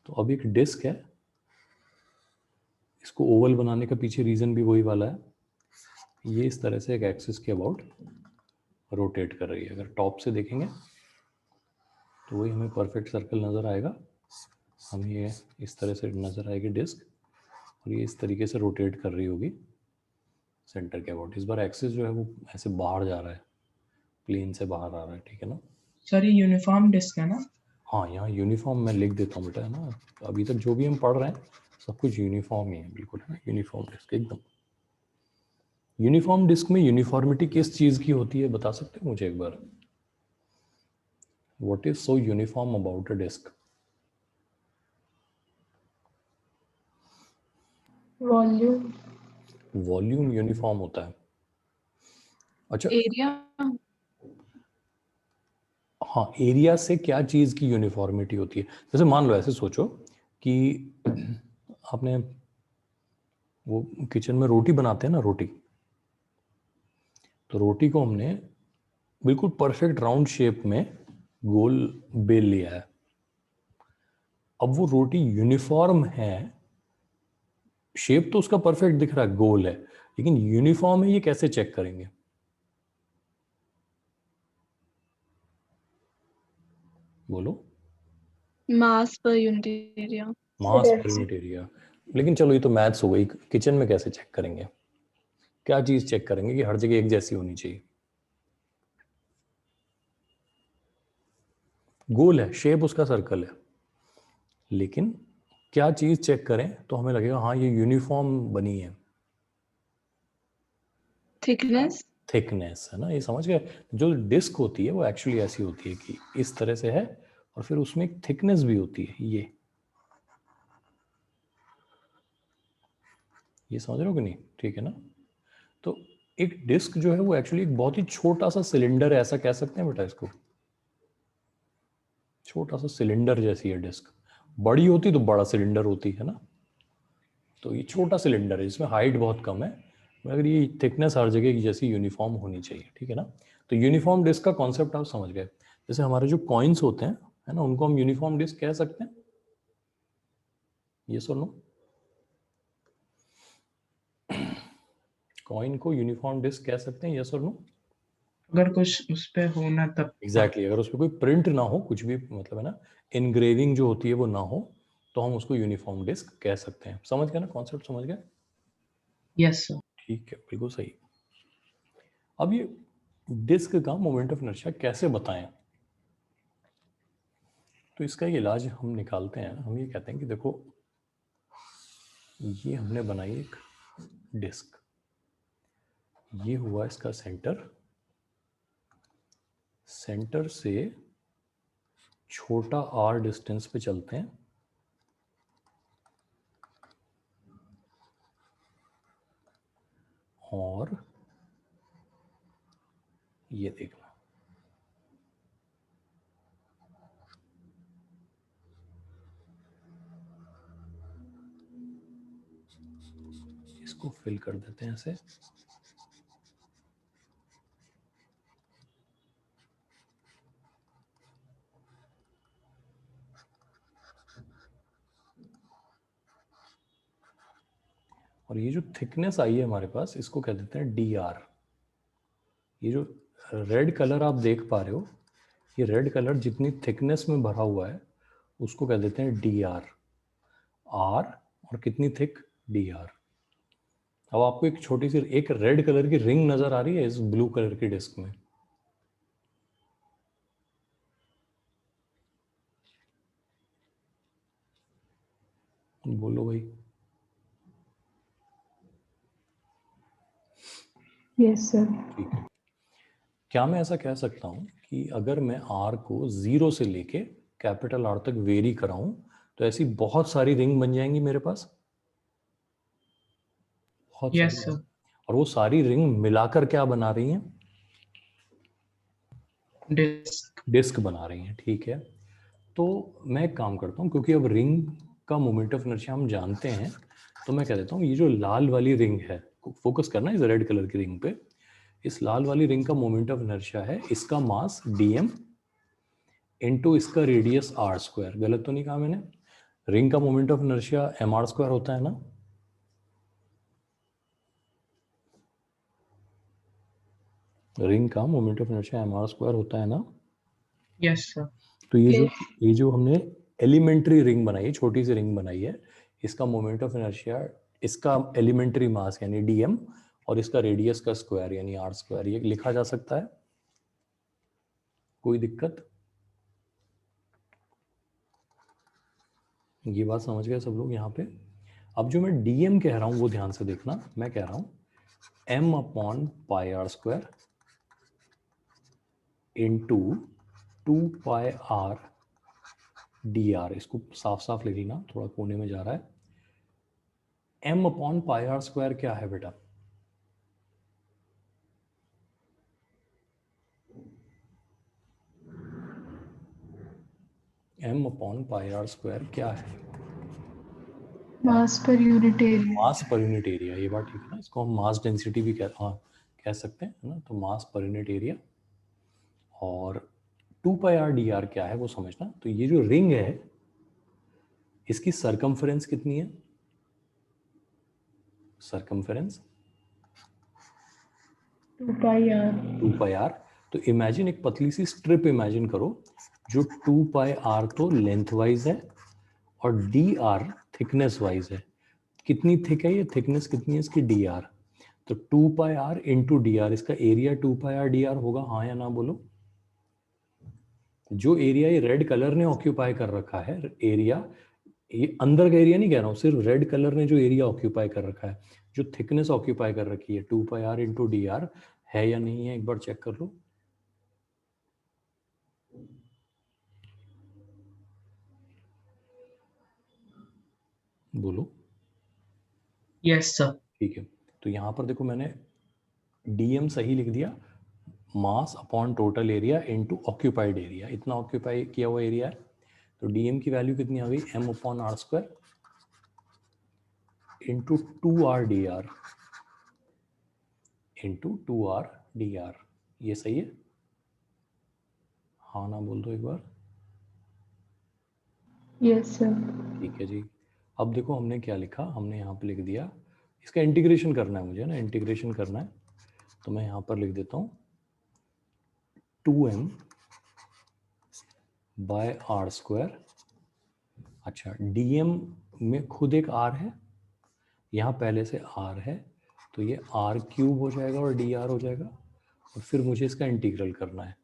तो अब एक डिस्क है, इसको ओवल बनाने का पीछे रीजन भी वही वाला है। ये इस तरह से एक एक्सिस के अबाउट रोटेट कर रही है। अगर टॉप से देखेंगे तो वही हमें परफेक्ट सर्कल नज़र आएगा। हमें ये इस तरह से नज़र आएगी डिस्क, और ये इस तरीके से रोटेट कर रही होगी सेंटर के अबाउट। इस बार एक्सिस जो है वो ऐसे बाहर जा रहा है, प्लेन से बाहर आ रहा है। ठीक है ना। सर ये यूनिफॉर्म डिस्क है ना? हाँ, यहाँ यूनिफॉर्म मैं लिख देता हूँ बेटा, है ना। अभी तक जो भी हम पढ़ रहे हैं सब कुछ यूनिफॉर्म ही है, बिल्कुल है ना। यूनिफॉर्म डिस्क एकदम। यूनिफॉर्म डिस्क में यूनिफॉर्मिटी किस चीज़ की होती है बता सकते हो मुझे एक बार? What is so uniform about a disc? Volume. Volume uniform होता है। अच्छा, Area. हाँ, एरिया से क्या चीज़ की यूनिफॉर्मिटी होती है? जैसे मान लो ऐसे सोचो कि आपने वो किचन में रोटी बनाते हैं ना, रोटी, तो रोटी को हमने बिल्कुल परफेक्ट राउंड शेप में गोल बेल लिया है। अब वो रोटी यूनिफॉर्म है, शेप तो उसका परफेक्ट दिख रहा है, गोल है, लेकिन यूनिफॉर्म है ये कैसे चेक करेंगे? बोलो। Mass per unit area. मास पर यूनिट एरिया। लेकिन चलो ये तो मैथ्स हो गई, किचन में कैसे चेक करेंगे? क्या चीज चेक करेंगे कि हर जगह एक जैसी होनी चाहिए? गोल है, शेप उसका सर्कल है, लेकिन क्या चीज चेक करें तो हमें लगेगा हाँ ये यूनिफॉर्म बनी है? Thickness. थिकनेस, है ना। ये समझ गए? जो डिस्क होती है वो एक्चुअली ऐसी होती है कि इस तरह से है, और फिर उसमें एक थिकनेस भी होती है। ये समझ रहे हो कि नहीं? ठीक है ना। तो एक डिस्क जो है वो एक्चुअली एक बहुत ही छोटा सा सिलेंडर है, ऐसा कह सकते हैं बेटा इसको। छोटा सा सिलेंडर जैसी है डिस्क। बड़ी होती तो बड़ा सिलेंडर होती, है ना। तो ये छोटा सिलेंडर है, इसमें हाइट बहुत कम है, मगर ये थिकनेस हर जगह की जैसी यूनिफॉर्म होनी चाहिए। ठीक है ना। तो यूनिफॉर्म डिस्क का कॉन्सेप्ट आप समझ गए। जैसे हमारे जो कॉइन्स होते हैं, है ना, उनको हम यूनिफॉर्म डिस्क कह सकते हैं। ये सुनो, कॉइन को यूनिफॉर्म डिस्क कह सकते हैं, यस और नो? अगर कुछ उस पे हो ना तब। एग्जैक्टली, अगर उस पर कोई प्रिंट ना हो, कुछ भी मतलब है ना, इनग्रेविंग जो होती है वो ना हो, तो हम उसको यूनिफॉर्म डिस्क कह सकते हैं। समझ गए ना, कॉन्सेप्ट समझ गए? Yes sir. ठीक है, बिल्कुल सही। अब ये डिस्क का मोमेंट ऑफ इनर्शिया कैसे बताएं? तो इसका ये इलाज हम निकालते हैं। हम ये कहते हैं कि देखो, ये हमने बनाई एक डिस्क, ये हुआ इसका सेंटर, सेंटर से छोटा r डिस्टेंस पे चलते हैं और ये देखना, इसको फिल कर देते हैं ऐसे। और ये जो थिकनेस आई है हमारे पास, इसको कह देते हैं dr। ये जो रेड कलर आप देख पा रहे हो, ये रेड कलर जितनी थिकनेस में भरा हुआ है उसको कह देते हैं dr। r और कितनी थिक, dr। अब आपको एक छोटी सी एक रेड कलर की रिंग नजर आ रही है इस ब्लू कलर की डिस्क में। बोलो भाई। Yes sir. ठीक है, क्या मैं ऐसा कह सकता हूं कि अगर मैं r को 0 से लेके कैपिटल R तक वेरी कराऊं तो ऐसी बहुत सारी रिंग बन जाएंगी मेरे पास, बहुत यस सारी। सर। और वो सारी रिंग मिलाकर क्या बना रही हैं, डिस्क। डिस्क बना रही हैं। ठीक है, तो मैं एक काम करता हूँ, क्योंकि अब रिंग का मोमेंट ऑफ इनर्शिया हम जानते हैं, तो मैं कह देता हूँ ये जो लाल वाली रिंग है, फोकस करना इस रेड कलर की रिंग पे, इस लाल वाली रिंग का मोमेंट ऑफ इनर्शिया है इसका मास dm इनटू इसका रेडियस r स्क्वायर। गलत तो नहीं कहा मैंने? रिंग का moment of inertia mr square होता है ना? रिंग का moment of inertia mr square होता है ना? Yes sir. तो Yes. ये जो हमने एलिमेंट्री रिंग बनाई है, छोटी सी रिंग बनाई है, इसका मोमेंट ऑफ इनर्शिया, इसका एलिमेंट्री मास यानी dm और इसका रेडियस का स्क्वायर यानी r स्क्वायर, ये लिखा जा सकता है। कोई दिक्कत? ये बात समझ गए सब लोग यहाँ पे? अब जो मैं dm कह रहा हूँ वो ध्यान से देखना। मैं कह रहा हूँ m upon pi r square into 2 pi r d r. इसको साफ साफ लिख लेना, थोड़ा कोने में जा रहा है। m upon pi r square क्या है बेटा? m upon pi r square क्या है? मास पर यूनिट एरिया। मास पर यूनिट एरिया। ये बात ठीक है ना, इसको हम मास डेंसिटी भी कह सकते हैं, है ना? तो मास पर यूनिट एरिया। और 2 पाई आर डी आर क्या है वो समझना। तो ये जो रिंग है इसकी सरकमफेरेंस कितनी है? Circumference 2 pi r. 2 pi r. तो इमेजिन एक पतली सी स्ट्रिप इमेजिन करो जो 2 पाई आर तो लेंथ वाइज है और डी आर थिकनेस वाइज है। कितनी थिक है ये, थिकनेस कितनी है इसकी, डी आर। तो 2 pi are into D R, इसका area 2 pi r d are होगा, हाँ या ना बोलो? जो एरिया ये रेड कलर ने ऑक्यूपाई कर रखा है, एरिया, ये अंदर का एरिया नहीं कह रहा हूँ, सिर्फ रेड कलर ने जो एरिया ऑक्यूपाई कर रखा है, जो थिकनेस ऑक्यूपाई कर रखी है, 2 pi are into D R, है या नहीं है एक बार चेक कर लो। बोलो। Yes sir. ठीक है, तो यहाँ पर देखो मैंने dm सही लिख दिया, mass upon total area into occupied area, इतना ऑक्यूपाई किया हुआ एरिया है। तो dm की वैल्यू कितनी आ गई, m upon r square into 2r dr into 2r dr। ये सही है? हाँ ना बोल दो एक बार। Yes sir. ठीक है जी। अब देखो हमने क्या लिखा, हमने यहाँ पे लिख दिया, इसका इंटीग्रेशन करना है मुझे ना, इंटीग्रेशन करना है, तो मैं यहाँ पर लिख देता हूँ 2m बाय आर स्क्वायर। अच्छा, dm में खुद एक r है, यहाँ पहले से r है, तो ये r क्यूब हो जाएगा और dr हो जाएगा, और फिर मुझे इसका इंटीग्रल करना है।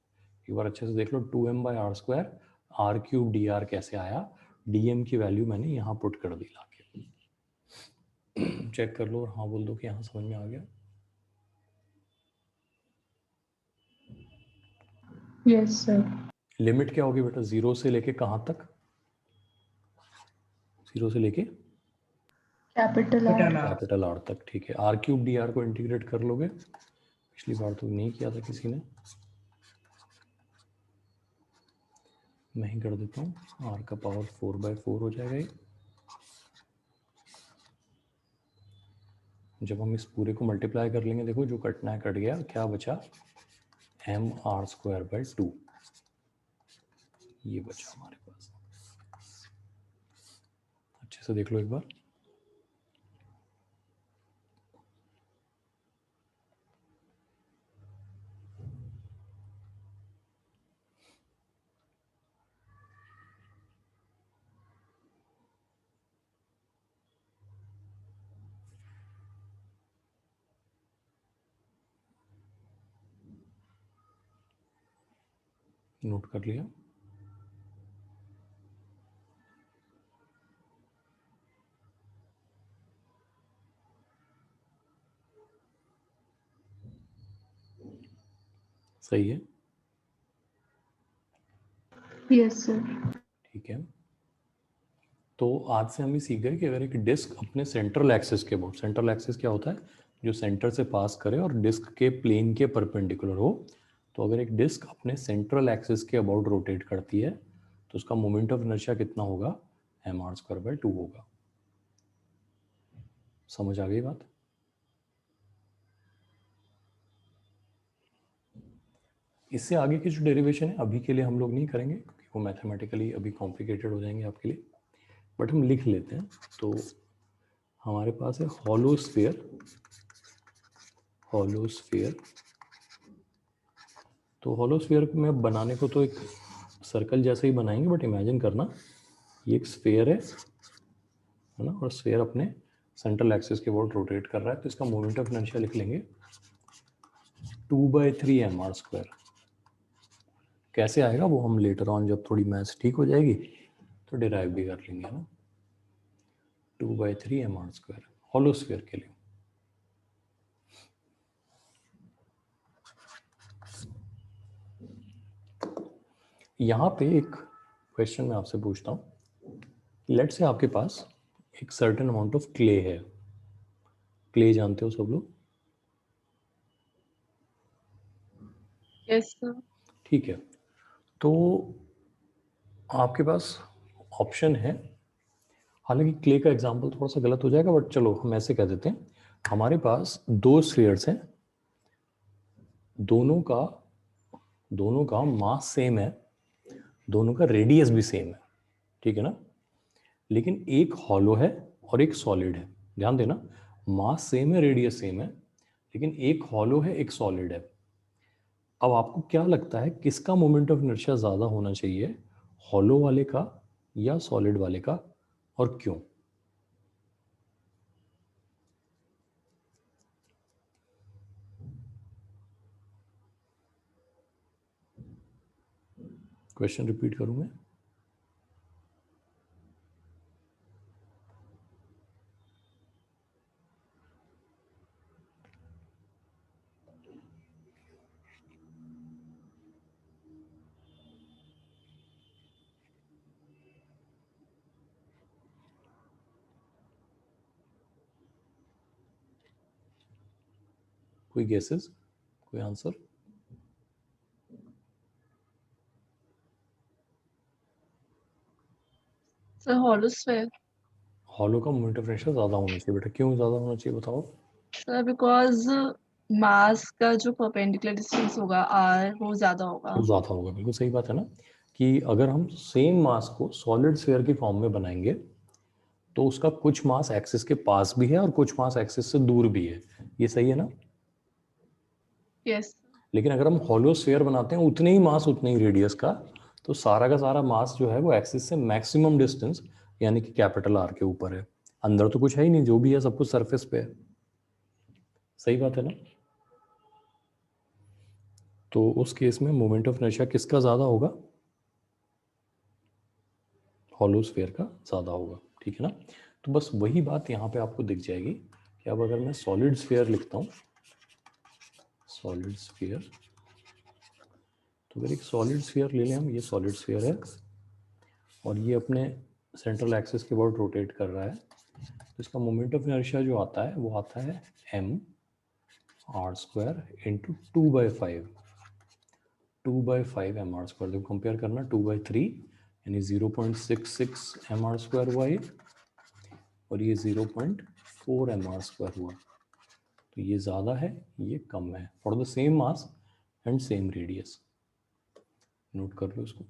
एक बार अच्छे से देख लो, 2m by r square, r cube dr कैसे आया, dm की वैल्यू मैंने यहाँ पुट कर दी लाके। चेक कर लो और हाँ बोल दो कि यहाँ समझ में आ गया। Yes sir. लिमिट क्या होगी बेटा 0 से लेके कहाँ तक? 0 से लेके capital R. Capital R. Capital R तक। ठीक है, आर क्यूब डी आर को इंटीग्रेट कर लोगे, पिछली बार तो नहीं किया था किसी ने, मैं ही कर देता हूँ। आर का पावर 4/4 हो जाएगा ये। जब हम इस पूरे को मल्टीप्लाई कर लेंगे, देखो जो कटना है कट गया, क्या बचा? mr²/2 ये बचा हमारे पास। अच्छे से देख लो एक बार। नोट कर लिया? सही है? Yes sir. ठीक है, तो आज से हम ये सीख गए कि अगर एक डिस्क अपने सेंट्रल एक्सिस के अबाउट, सेंट्रल एक्सिस क्या होता है? जो सेंटर से पास करे और डिस्क के प्लेन के परपेंडिकुलर हो। तो अगर एक डिस्क अपने सेंट्रल एक्सिस के अबाउट रोटेट करती है तो उसका मोमेंट ऑफ इनर्शिया कितना होगा? mr²/2 होगा। समझ आ गई बात? इससे आगे की जो डेरिवेशन है अभी के लिए हम लोग नहीं करेंगे क्योंकि वो मैथमेटिकली अभी कॉम्प्लिकेटेड हो जाएंगे आपके लिए, बट हम लिख लेते हैं। तो हमारे पास है हॉलो स्फीयर, हॉलो स्फीयर। तो हॉलो स्फीयर में बनाने को तो एक सर्कल जैसे ही बनाएंगे, बट इमेजिन करना ये एक स्फीयर है ना, और स्फीयर अपने सेंट्रल एक्सिस के अबाउट रोटेट कर रहा है। तो इसका मोमेंट ऑफ इनर्शिया लिख लेंगे 2/3 mr²। कैसे आएगा वो हम लेटर ऑन जब थोड़ी मैथ्स ठीक हो जाएगी तो डिराइव भी कर लेंगे, है ना। 2/3 mr², हॉलो स्फीयर के लिए। यहाँ पे एक क्वेश्चन मैं आपसे पूछता हूँ। लेट से आपके पास एक सर्टेन अमाउंट ऑफ क्ले है। क्ले जानते हो सब लोग? Yes, sir. ठीक है, तो आपके पास ऑप्शन है, हालांकि क्ले का एग्जांपल थोड़ा सा गलत हो जाएगा, बट चलो हम ऐसे कह देते हैं। हमारे पास 2 स्फीयर्स हैं, दोनों का मास सेम है, दोनों का रेडियस भी सेम है, ठीक है ना। लेकिन एक हॉलो है और एक सॉलिड है। ध्यान देना, मास सेम है, रेडियस सेम है, लेकिन एक हॉलो है, एक सॉलिड है। अब आपको क्या लगता है किसका मोमेंट ऑफ इनर्शिया ज़्यादा होना चाहिए, हॉलो वाले का या सॉलिड वाले का, और क्यों? क्वेश्चन रिपीट करूं मैं? कोई गेसेस, कोई answer? So hollow sphere. Hollow का मोमेंट ऑफ इनर्शिया ज़्यादा होना चाहिए बेटा, क्यों ज़्यादा होना चाहिए बताओ? Sir, because mass का जो perpendicular distance होगा r वो ज़्यादा होगा. वो ज़्यादा होगा, बिल्कुल सही बात है ना। कि अगर हम सेम मास को सॉलिड स्फीयर की फॉर्म में बनाएंगे तो उसका कुछ मास एक्सिस के पास भी है और कुछ मास एक्सिस से दूर भी है, ये सही है ना। Yes. लेकिन अगर हम हॉलो स्फीयर बनाते हैं उतने ही मास उतने ही रेडियस का, तो सारा का सारा मास जो है वो एक्सिस से मैक्सिमम डिस्टेंस यानी कि कैपिटल आर के ऊपर है। अंदर तो कुछ है ही नहीं, जो भी है सब कुछ सरफेस पे है। सही बात है ना। तो उस केस में मोमेंट ऑफ इनर्शिया किसका ज़्यादा होगा? हॉलो स्फीयर का ज़्यादा होगा, ठीक है ना। तो बस वही बात यहाँ पे आपको दिख जाएगी कि अब अगर मैं सॉलिड स्फीयर लिखता हूँ, सॉलिड स्फीयर, तो अगर एक सॉलिड स्फीयर ले लें हम, ये सॉलिड स्फीयर है और ये अपने सेंट्रल एक्सिस के अबाउट रोटेट कर रहा है, तो इसका मोमेंट ऑफ इनर्शिया जो आता है वो आता है m/² इंटू 2/5 m/²। जब कंपेयर करना 2/3 यानी 0.66 m/² हुआ ये, और ये 0.4 m/² हुआ। तो ये ज़्यादा है, ये कम है, for the same mass and same radius. Note कर लो इसको।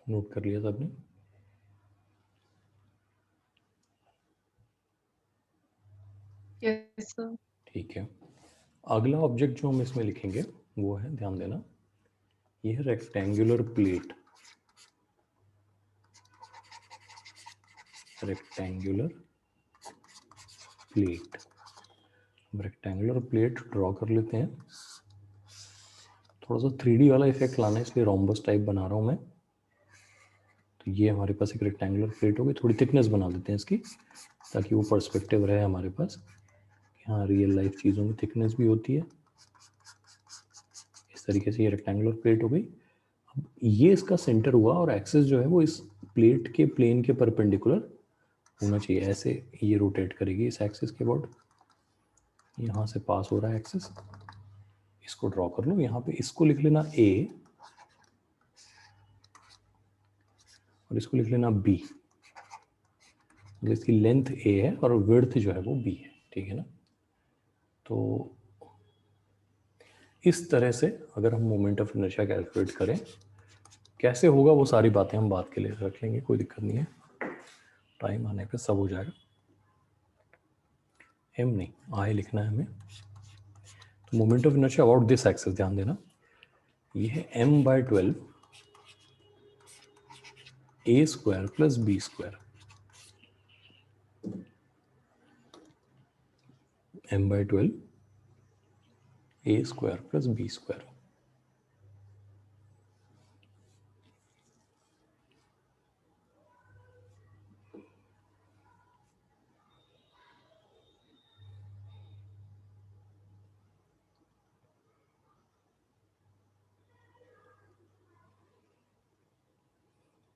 नोट कर लिया सबने? Yes sir. ठीक है, अगला ऑब्जेक्ट जो हम इसमें लिखेंगे वो है, ध्यान देना, ये है rectangular plate. Rectangular plate, rectangular plate draw कर लेते हैं। थोड़ा सा 3D वाला इफेक्ट लाना है, इसलिए रोम्बस टाइप बना रहा हूँ मैं। तो ये हमारे पास एक रेक्टेंगुलर प्लेट होगी, थोड़ी थिकनेस बना देते हैं इसकी, ताकि वो पर्सपेक्टिव रहे हमारे पास। हाँ, रियल लाइफ चीज़ों में थिकनेस भी होती है। इस तरीके से ये रेक्टेंगुलर प्लेट हो गई। अब ये इसका सेंटर हुआ और एक्सिस जो है वो इस प्लेट के प्लेन के परपेंडिकुलर होना चाहिए। ऐसे ये रोटेट करेगी इस एक्सिस के अबाउट। यहाँ से पास हो रहा है एक्सिस, इसको ड्रॉ कर लो। यहाँ पे इसको लिख लेना A और इसको लिख लेना B। मतलब इसकी लेंथ A है और विड्थ जो है वो B है, ठीक है ना। तो इस तरह से अगर हम मोमेंट ऑफ इनर्शिया कैलकुलेट करें, कैसे होगा वो सारी बातें हम बात के लिए रख लेंगे, कोई दिक्कत नहीं है, टाइम आने पे सब हो जाएगा। M नहीं, I लिखना है हमें। तो moment of inertia about this axis, ध्यान देना, ये है m/12 a² plus b²। m/12 a² plus b²।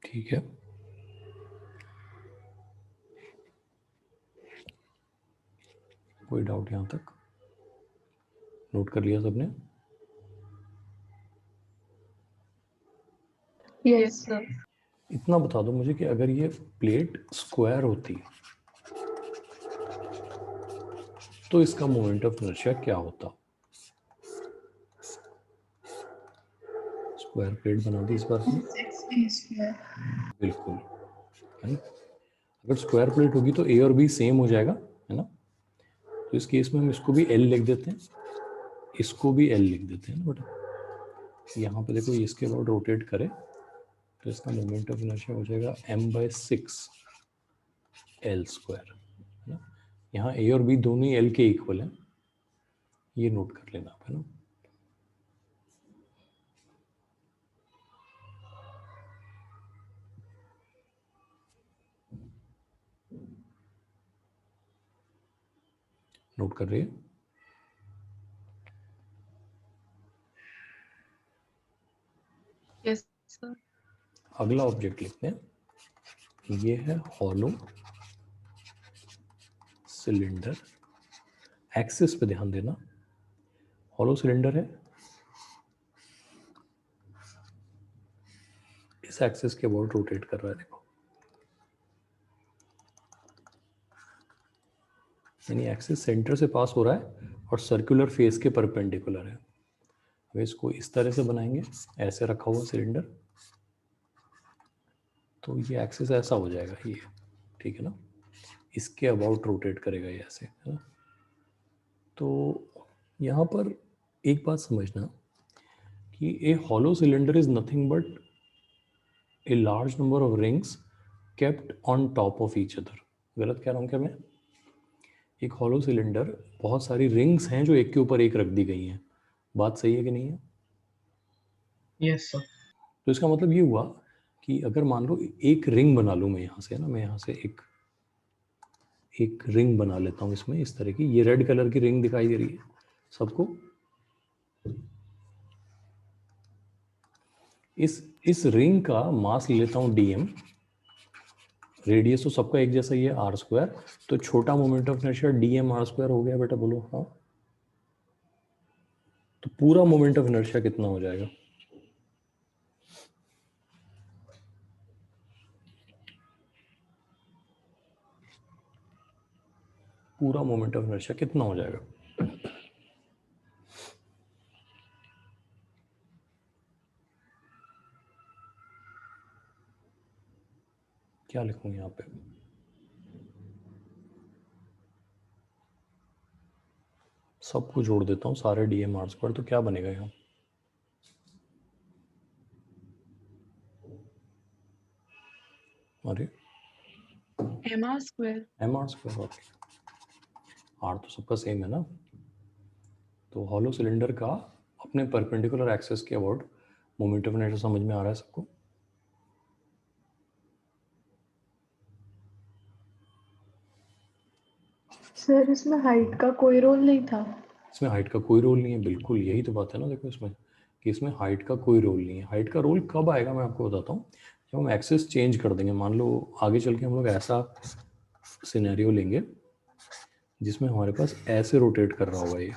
ठीक है, कोई डाउट यहाँ तक? नोट कर लिया सबने? Yes sir. इतना बता दो मुझे कि अगर ये प्लेट स्क्वायर होती तो इसका मोमेंट ऑफ इनर्शिया क्या होता? स्क्वायर प्लेट बना दी इस बार से, बिल्कुल है ना। अगर स्क्वायर प्लेट होगी तो A और B सेम हो जाएगा, है ना। तो इस केस में हम इसको भी L लिख देते हैं, इसको भी L लिख देते हैं ना बेटा। यहाँ पे देखो, इसके अबाउट रोटेट करे तो इसका मोमेंट ऑफ इनर्शिया हो जाएगा m/6 L², है ना। यहाँ A और B दोनों ही L के इक्वल हैं, ये नोट कर लेना आप, है ना। नोट कर रही है? Yes sir. अगला ऑब्जेक्ट लिखते हैं, ये है हॉलो सिलेंडर। एक्सिस पे ध्यान देना, हॉलो सिलेंडर है, इस एक्सिस के अबाउट रोटेट कर रहा है, देखो। यानी एक्सिस सेंटर से पास हो रहा है और सर्कुलर फेस के परपेंडिकुलर है। अब इसको इस तरह से बनाएंगे, ऐसे रखा हुआ सिलेंडर, तो ये एक्सिस ऐसा हो जाएगा ये, ठीक है ना। इसके अबाउट रोटेट करेगा ये ऐसे, है ना। तो यहाँ पर एक बात समझना कि a hollow cylinder is nothing but a large number of rings kept on top of each other. गलत कह रहा हूँ क्या मैं? एक हॉलो सिलेंडर, बहुत सारी रिंग्स हैं जो एक के ऊपर एक रख दी गई हैं। बात सही है कि नहीं है? Yes sir. तो इसका मतलब ये हुआ कि अगर मान लो एक रिंग बना लूँ मैं यहाँ से ना, मैं यहाँ से एक रिंग बना लेता हूँ इसमें, इस तरह की, ये रेड कलर की रिंग दिखाई दे रही है सबको। इस रिंग का मास ले लेता हूँ dm, रेडियस तो सबका एक जैसा ही है r², तो छोटा moment of inertia dm r² हो गया बेटा, बोलो हाँ। तो पूरा मोमेंट ऑफ इनर्शिया कितना हो जाएगा? पूरा मोमेंट ऑफ इनर्शिया कितना हो जाएगा? क्या लिखूं यहाँ पे? सबको जोड़ देता हूँ, सारे dm r², तो क्या बनेगा यहाँ? अरे mr²। mr², okay. r तो सबका सेम है ना। तो हॉलो सिलेंडर का अपने परपेंडिकुलर एक्सिस के अबाउट मोमेंट ऑफ इनर्शिया समझ में आ रहा है सबको? सर इसमें हाइट का कोई रोल नहीं था। इसमें हाइट का कोई रोल नहीं है, बिल्कुल यही तो बात है ना। देखो इसमें कि इसमें हाइट का कोई रोल नहीं है। हाइट का रोल कब आएगा मैं आपको बताता हूँ, जब हम एक्सिस चेंज कर देंगे। मान लो आगे चल के हम लोग ऐसा सिनेरियो लेंगे जिसमें हमारे पास ऐसे रोटेट कर रहा होगा ये।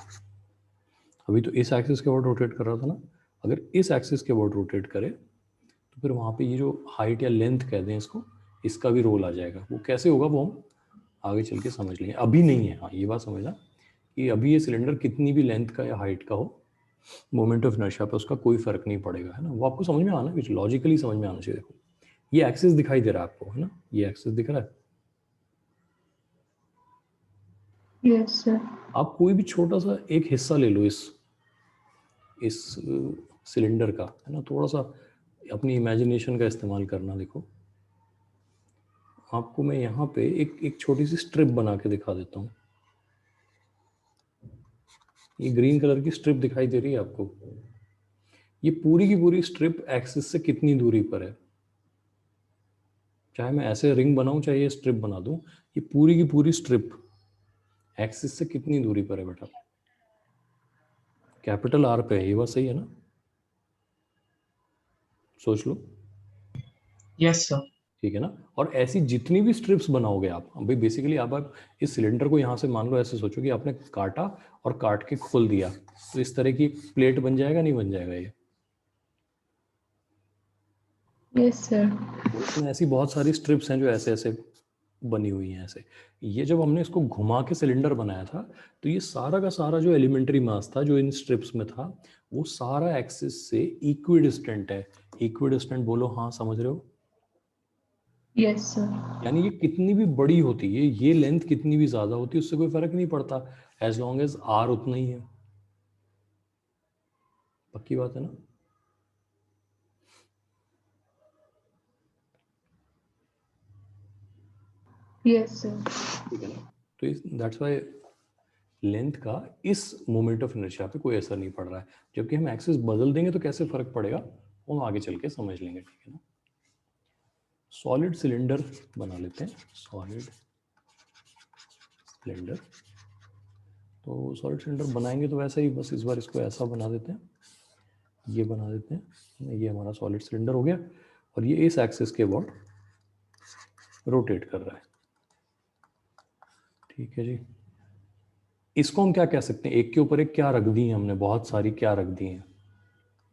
अभी तो इस एक्सिस के अबाउट रोटेट कर रहा था ना, अगर इस एक्सिस के अबाउट रोटेट करे तो फिर वहाँ पे ये जो हाइट या लेंथ कह दें इसको, इसका भी रोल आ जाएगा। वो कैसे होगा वो हम आगे चल के समझ लेंगे, अभी नहीं है। हाँ ये बात समझना कि अभी ये सिलेंडर कितनी भी लेंथ का या हाइट का हो, मोमेंट ऑफ इनर्शिया पे उसका कोई फर्क नहीं पड़ेगा, है ना। वो आपको समझ में आना, कुछ लॉजिकली समझ में आना चाहिए। देखो ये एक्सिस दिखाई दे रहा है आपको, है ना, ये एक्सिस दिख रहा है। Yes sir. आप कोई भी छोटा सा एक हिस्सा ले लो इस सिलेंडर का, है ना, थोड़ा सा अपनी इमेजिनेशन का इस्तेमाल करना। देखो आपको मैं यहाँ पे एक छोटी सी स्ट्रिप बना के दिखा देता हूँ। ये ग्रीन कलर की स्ट्रिप दिखाई दे रही है आपको? ये पूरी की पूरी स्ट्रिप एक्सिस से कितनी दूरी पर है? चाहे मैं ऐसे रिंग बनाऊं चाहे ये स्ट्रिप बना दूं, ये पूरी की पूरी स्ट्रिप एक्सिस से कितनी दूरी पर है बेटा? कैपिटल आर पे है, ये बात सही है ना? सोच लो। Yes sir. ठीक है ना। और ऐसी जितनी भी स्ट्रिप्स बनाओगे आप, भाई बेसिकली आप इस सिलेंडर को यहाँ से मान लो ऐसे सोचो कि आपने काटा और काट के खोल दिया, तो इस तरह की प्लेट बन जाएगा, नहीं बन जाएगा ये? Yes sir. इसमें ऐसी बहुत सारी स्ट्रिप्स हैं जो ऐसे ऐसे बनी हुई हैं ऐसे। ये जब हमने इसको घुमा के सिलेंडर बनाया था, तो ये सारा का सारा जो एलिमेंट्री मास था जो इन स्ट्रिप्स में था, वो सारा एक्सिस से इक्विडिस्टेंट है। इक्विडिस्टेंट बोलो हाँ, समझ रहे हो? Yes sir. यानी ये कितनी भी बड़ी होती है, ये लेंथ कितनी भी ज्यादा होती है, उससे कोई फर्क नहीं पड़ता, एज लॉन्ग एज आर उतना ही है। पक्की बात है ना? Yes sir. ठीक है ना। तो दैट्स व्हाई लेंथ का इस मोमेंट ऑफ इनर्शिया पे कोई असर नहीं पड़ रहा है। जबकि हम एक्सिस बदल देंगे तो कैसे फर्क पड़ेगा, वो हम आगे चल के समझ लेंगे। ठीक है ना। सॉलिड सिलेंडर बना लेते हैं, सॉलिड सिलेंडर। तो सॉलिड सिलेंडर बनाएंगे तो वैसे ही, बस इस बार इसको ऐसा बना देते हैं, ये बना देते हैं। ये हमारा सॉलिड सिलेंडर हो गया और ये इस एक्सिस के अबाउट रोटेट कर रहा है। ठीक है जी। इसको हम क्या कह सकते हैं, एक के ऊपर एक क्या रख दी है हमने, बहुत सारी क्या रख दी है,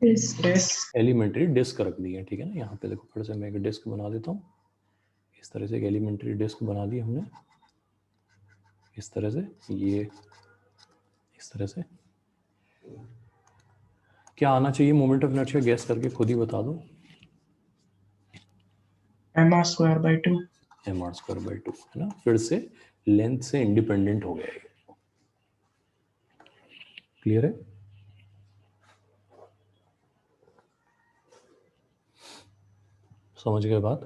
यस। एलिमेंट्री डिस्क रख दी है। ठीक है ना। यहाँ पे देखो फिर से मैं एक डिस्क बना देता हूँ, इस तरह से एक एलिमेंट्री डिस्क बना दी हमने, इस तरह से, ये इस तरह से। क्या आना चाहिए मोमेंट ऑफ इनर्शिया, गैस करके खुद ही बता दो। mr²/2। mr²/2, है ना। फिर से लेंथ से इंडिपेंडेंट हो गया ये। क्लियर है? समझ गए बात?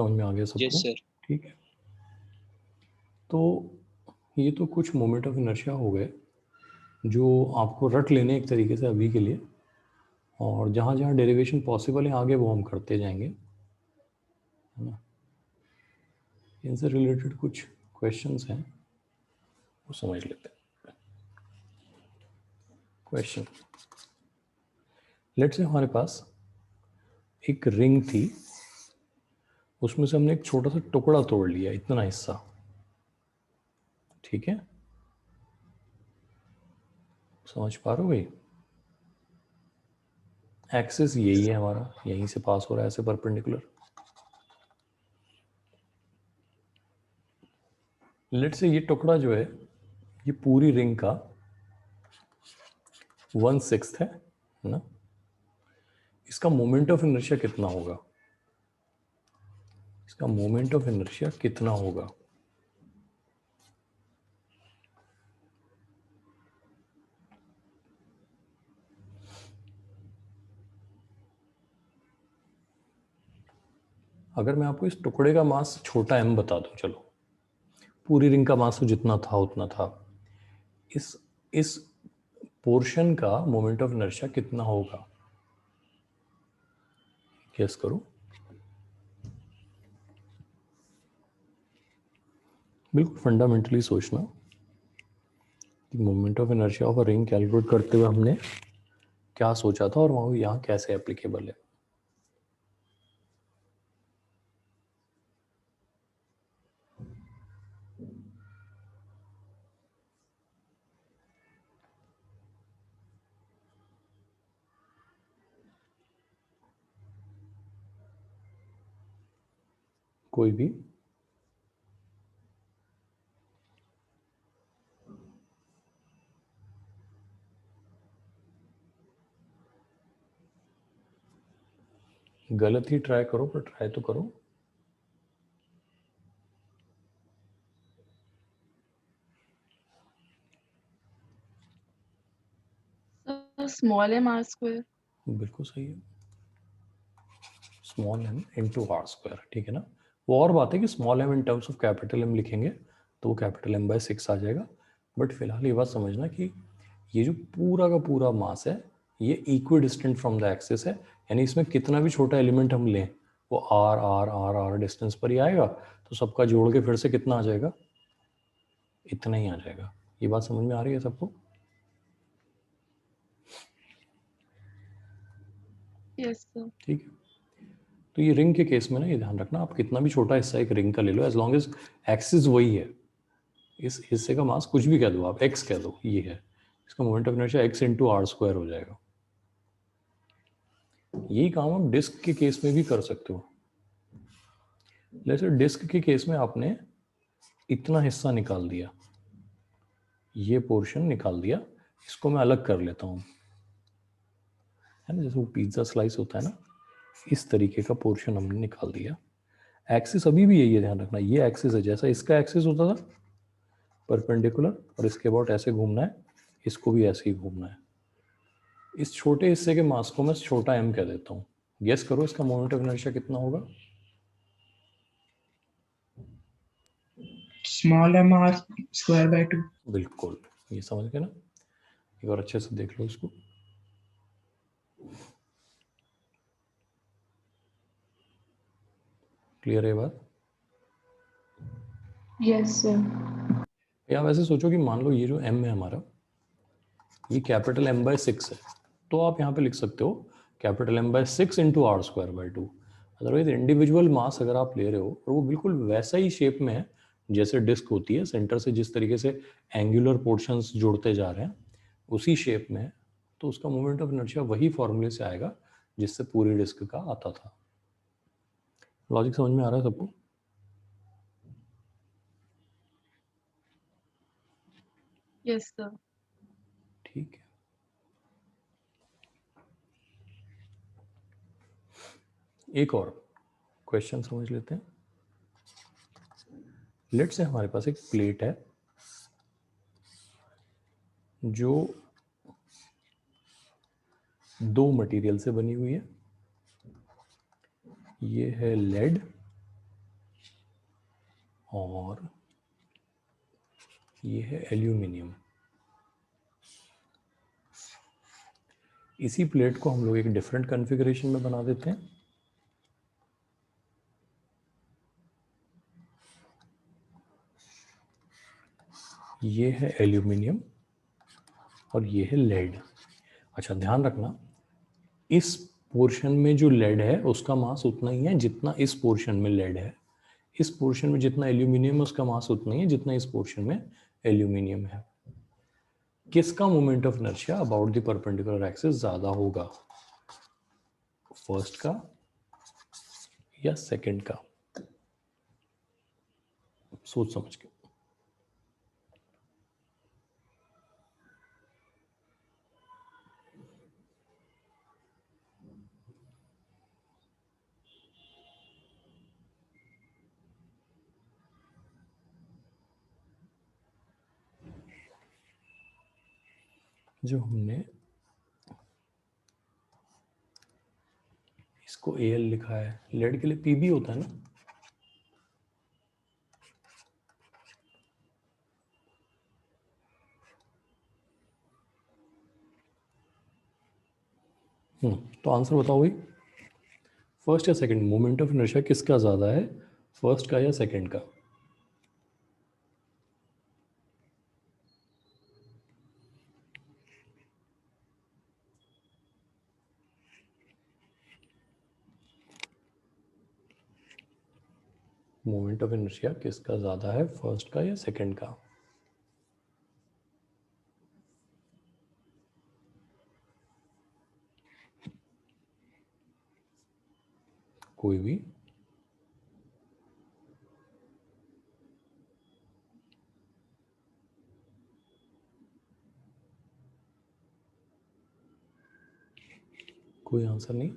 समझ में आ गया सबको? Yes sir. ठीक है, तो ये तो कुछ मोमेंट ऑफ इनर्शिया हो गए जो आपको रट लेने एक तरीके से अभी के लिए, और जहाँ जहाँ डेरिवेशन पॉसिबल है आगे वो हम करते जाएंगे, है ना। इनसे रिलेटेड कुछ क्वेश्चंस हैं वो समझ लेते हैं। क्वेश्चन, लेट्स से हमारे पास एक रिंग थी, उसमें से हमने एक छोटा सा टुकड़ा तोड़ लिया, इतना हिस्सा, ठीक है, समझ पा रहे हो भाई? एक्सिस यही है हमारा, यहीं से पास हो रहा है ऐसे परपेंडिकुलर। लेट से ये टुकड़ा जो है ये पूरी रिंग का 1/6 है ना। इसका मोमेंट ऑफ इनर्शिया कितना होगा? इसका मोमेंट ऑफ इनर्शिया कितना होगा? अगर मैं आपको इस टुकड़े का मास छोटा m बता दूं, चलो पूरी रिंग का मास तो जितना था उतना था, इस पोर्शन का मोमेंट ऑफ इनर्शिया कितना होगा? गेस करो। बिल्कुल फंडामेंटली सोचना कि moment of inertia of a ring calculate करते हुए हमने क्या सोचा था और वो यहाँ कैसे एप्लीकेबल है। कोई भी? गलत ही ट्राई करो पर ट्राई तो करो। Small m r square. बिल्कुल सही है, small m into r square, ठीक है ना। वो और बात है कि small m in terms of capital M लिखेंगे तो वो कैपिटल एम बाय 6 आ जाएगा, बट फिलहाल ये बात समझना कि ये जो पूरा का पूरा मास है ये equi distant from the axis है, यानी इसमें कितना भी छोटा एलिमेंट हम लें वो r r r r distance पर ही आएगा, तो सबका जोड़ के फिर से कितना आ जाएगा? इतना ही आ जाएगा। ये बात समझ में आ रही है सबको? Yes sir. ठीक है, तो ये रिंग के केस में ना ये ध्यान रखना, आप कितना भी छोटा हिस्सा एक रिंग का ले लो, एज लॉन्ग एज एक्सिस वही है, इस हिस्से का मास कुछ भी कह दो आप, एक्स कह दो, ये है, इसका moment of inertia x into r square हो जाएगा। यही काम आप डिस्क के केस में भी कर सकते हो। जैसे डिस्क के केस में आपने इतना हिस्सा निकाल दिया, ये पोर्शन निकाल दिया, इसको मैं अलग कर लेता हूँ, है ना, जैसे वो पिज्जा स्लाइस होता है ना, इस तरीके का पोर्शन हमने निकाल दिया। एक्सिस अभी भी यही है, ध्यान रखना, ये एक्सिस है, जैसा इसका एक्सिस होता था परपेंडिकुलर और इसके अबाउट ऐसे घूमना है, इसको भी ऐसे ही घूमना है। इस छोटे हिस्से के मास को मैं छोटा m कह देता हूँ। गेस करो इसका मोमेंट ऑफ इनर्शिया कितना होगा? Small m r square by 2। बिल्कुल, ये समझ गए ना। एक और अच्छे से देख लो इसको। क्लियर है बात? Yes sir. या वैसे सोचो कि मान लो ये जो m है हमारा, ये कैपिटल M बाय 6 है, तो आप यहाँ पे लिख सकते हो capital M by 6 into r square by 2। Otherwise individual mass अगर आप ले रहे हो और वो बिल्कुल वैसा ही शेप में है जैसे डिस्क होती है, सेंटर से जिस तरीके से एंगुलर पोर्शंस जुड़ते जा रहे हैं उसी शेप में है, तो उसका मोमेंट ऑफ इनर्शिया वही फॉर्मूले से आएगा जिससे पूरी डिस्क का आता था। लॉजिक समझ में आ रहा है सबको? Yes sir. ठीक है, एक और क्वेश्चन समझ लेते हैं। लेट से हमारे पास एक प्लेट है जो दो मटेरियल से बनी हुई है, ये है लेड और ये है एल्यूमिनियम। इसी प्लेट को हम लोग एक डिफरेंट कॉन्फ़िगरेशन में बना देते हैं। ये है एल्यूमिनियम और ये है लेड। अच्छा ध्यान रखना, इस पोर्शन में जो लेड है उसका मास उतना ही है जितना इस पोर्शन में लेड है। इस पोर्शन में जितना एल्यूमिनियम है उसका मास उतना ही है जितना इस पोर्शन में एल्यूमिनियम है। किसका moment of inertia about the perpendicular axis ज्यादा होगा, फर्स्ट का या सेकंड का? सोच समझ के। जो हमने इसको AL लिखा है, लेड के लिए PB होता है ना। तो आंसर बताओ भाई, फर्स्ट या सेकंड? मोमेंट ऑफ इनर्शिया किसका ज्यादा है, फर्स्ट का या सेकंड का? मोमेंट ऑफ इनर्शिया किसका ज्यादा है, फर्स्ट का या सेकंड का? कोई भी? कोई आंसर नहीं?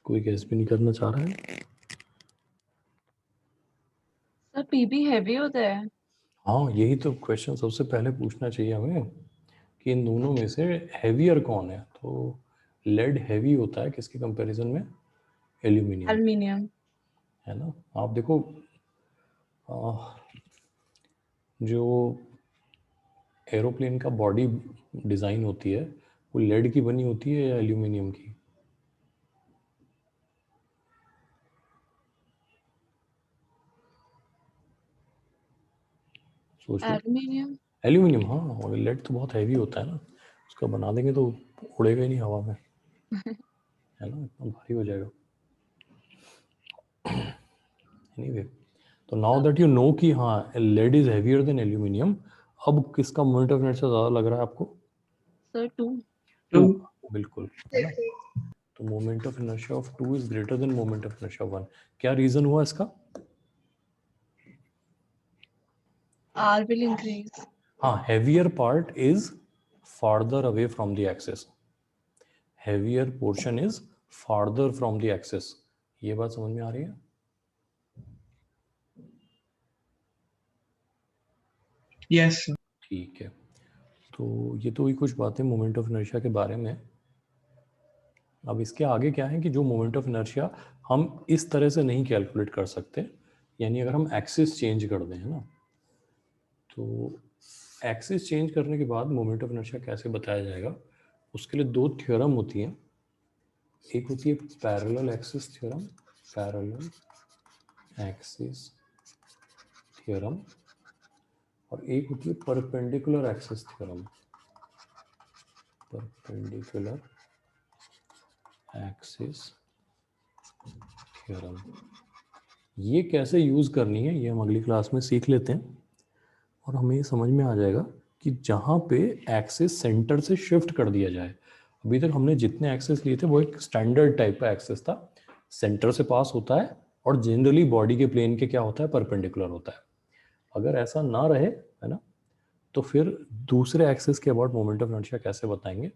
कोई गैस भी नहीं करना चाह रहा है? सर पीबी हैवी होता है। हाँ, यही तो क्वेश्चन सबसे पहले पूछना चाहिए हमें कि इन दोनों में से हैवियर कौन है। तो लेड हैवी होता है किसके कंपैरिजन में, एल्यूमिनियम, एल्युमिनियम। है ना। आप देखो जो एरोप्लेन का बॉडी डिज़ाइन होती है वो लेड की बनी होती है या एल्यूमिनियम की? सोच लो। एल्युमिनियम। एल्यूमिनियम, हाँ। और लेड तो बहुत हैवी होता है ना, उसका बना देंगे तो उड़ेगा ही नहीं हवा में, है ना, इतना भारी हो जाएगा। एनीवे, तो नाउ दैट यू नो कि हाँ lead is heavier than aluminium, अब किसका मोमेंट ऑफ इनर्शिया ज़्यादा लग रहा है आपको? सर 2। टू, बिल्कुल, है ना। तो moment of inertia of 2 is greater than moment of inertia 1। क्या रीजन हुआ इसका? R will increase। हाँ, heavier part is farther away from the axis, heavier portion is farther from the axis। ये बात समझ में आ रही है? Yes sir. ठीक है, तो ये तो हुई कुछ बातें मोमेंट ऑफ इनर्शिया के बारे में। अब इसके आगे क्या है कि जो मोमेंट ऑफ इनर्शिया हम इस तरह से नहीं कैलकुलेट कर सकते, यानी अगर हम एक्सिस चेंज कर दें, है ना, तो एक्सिस चेंज करने के बाद मोमेंट ऑफ इनर्शिया कैसे बताया जाएगा, उसके लिए दो थ्योरम होती हैं। एक होती है parallel axis theorem, parallel axis theorem, और एक होती है perpendicular axis theorem, perpendicular axis theorem. ये कैसे यूज़ करनी है ये हम अगली क्लास में सीख लेते हैं, और हमें ये समझ में आ जाएगा कि जहाँ पे एक्सिस सेंटर से शिफ्ट कर दिया जाए। अभी तक हमने जितने एक्सिस लिए थे वो एक स्टैंडर्ड टाइप का एक्सिस था, सेंटर से पास होता है और जनरली बॉडी के प्लेन के क्या होता है, परपेंडिकुलर होता है। अगर ऐसा ना रहे, है ना, तो फिर दूसरे एक्सिस के अबाउट मोमेंट ऑफ इनर्शिया कैसे बताएंगे,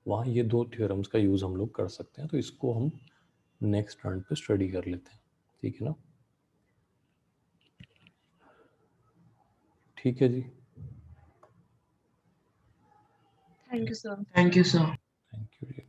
वहाँ ये दो थ्योरम्स का यूज़ हम लोग कर सकते हैं। तो इसको हम नेक्स्ट टर्न पे स्टडी कर लेते हैं, ठीक है ना। ठीक है जी, thank you sir. Thank you sir. Thank you ji.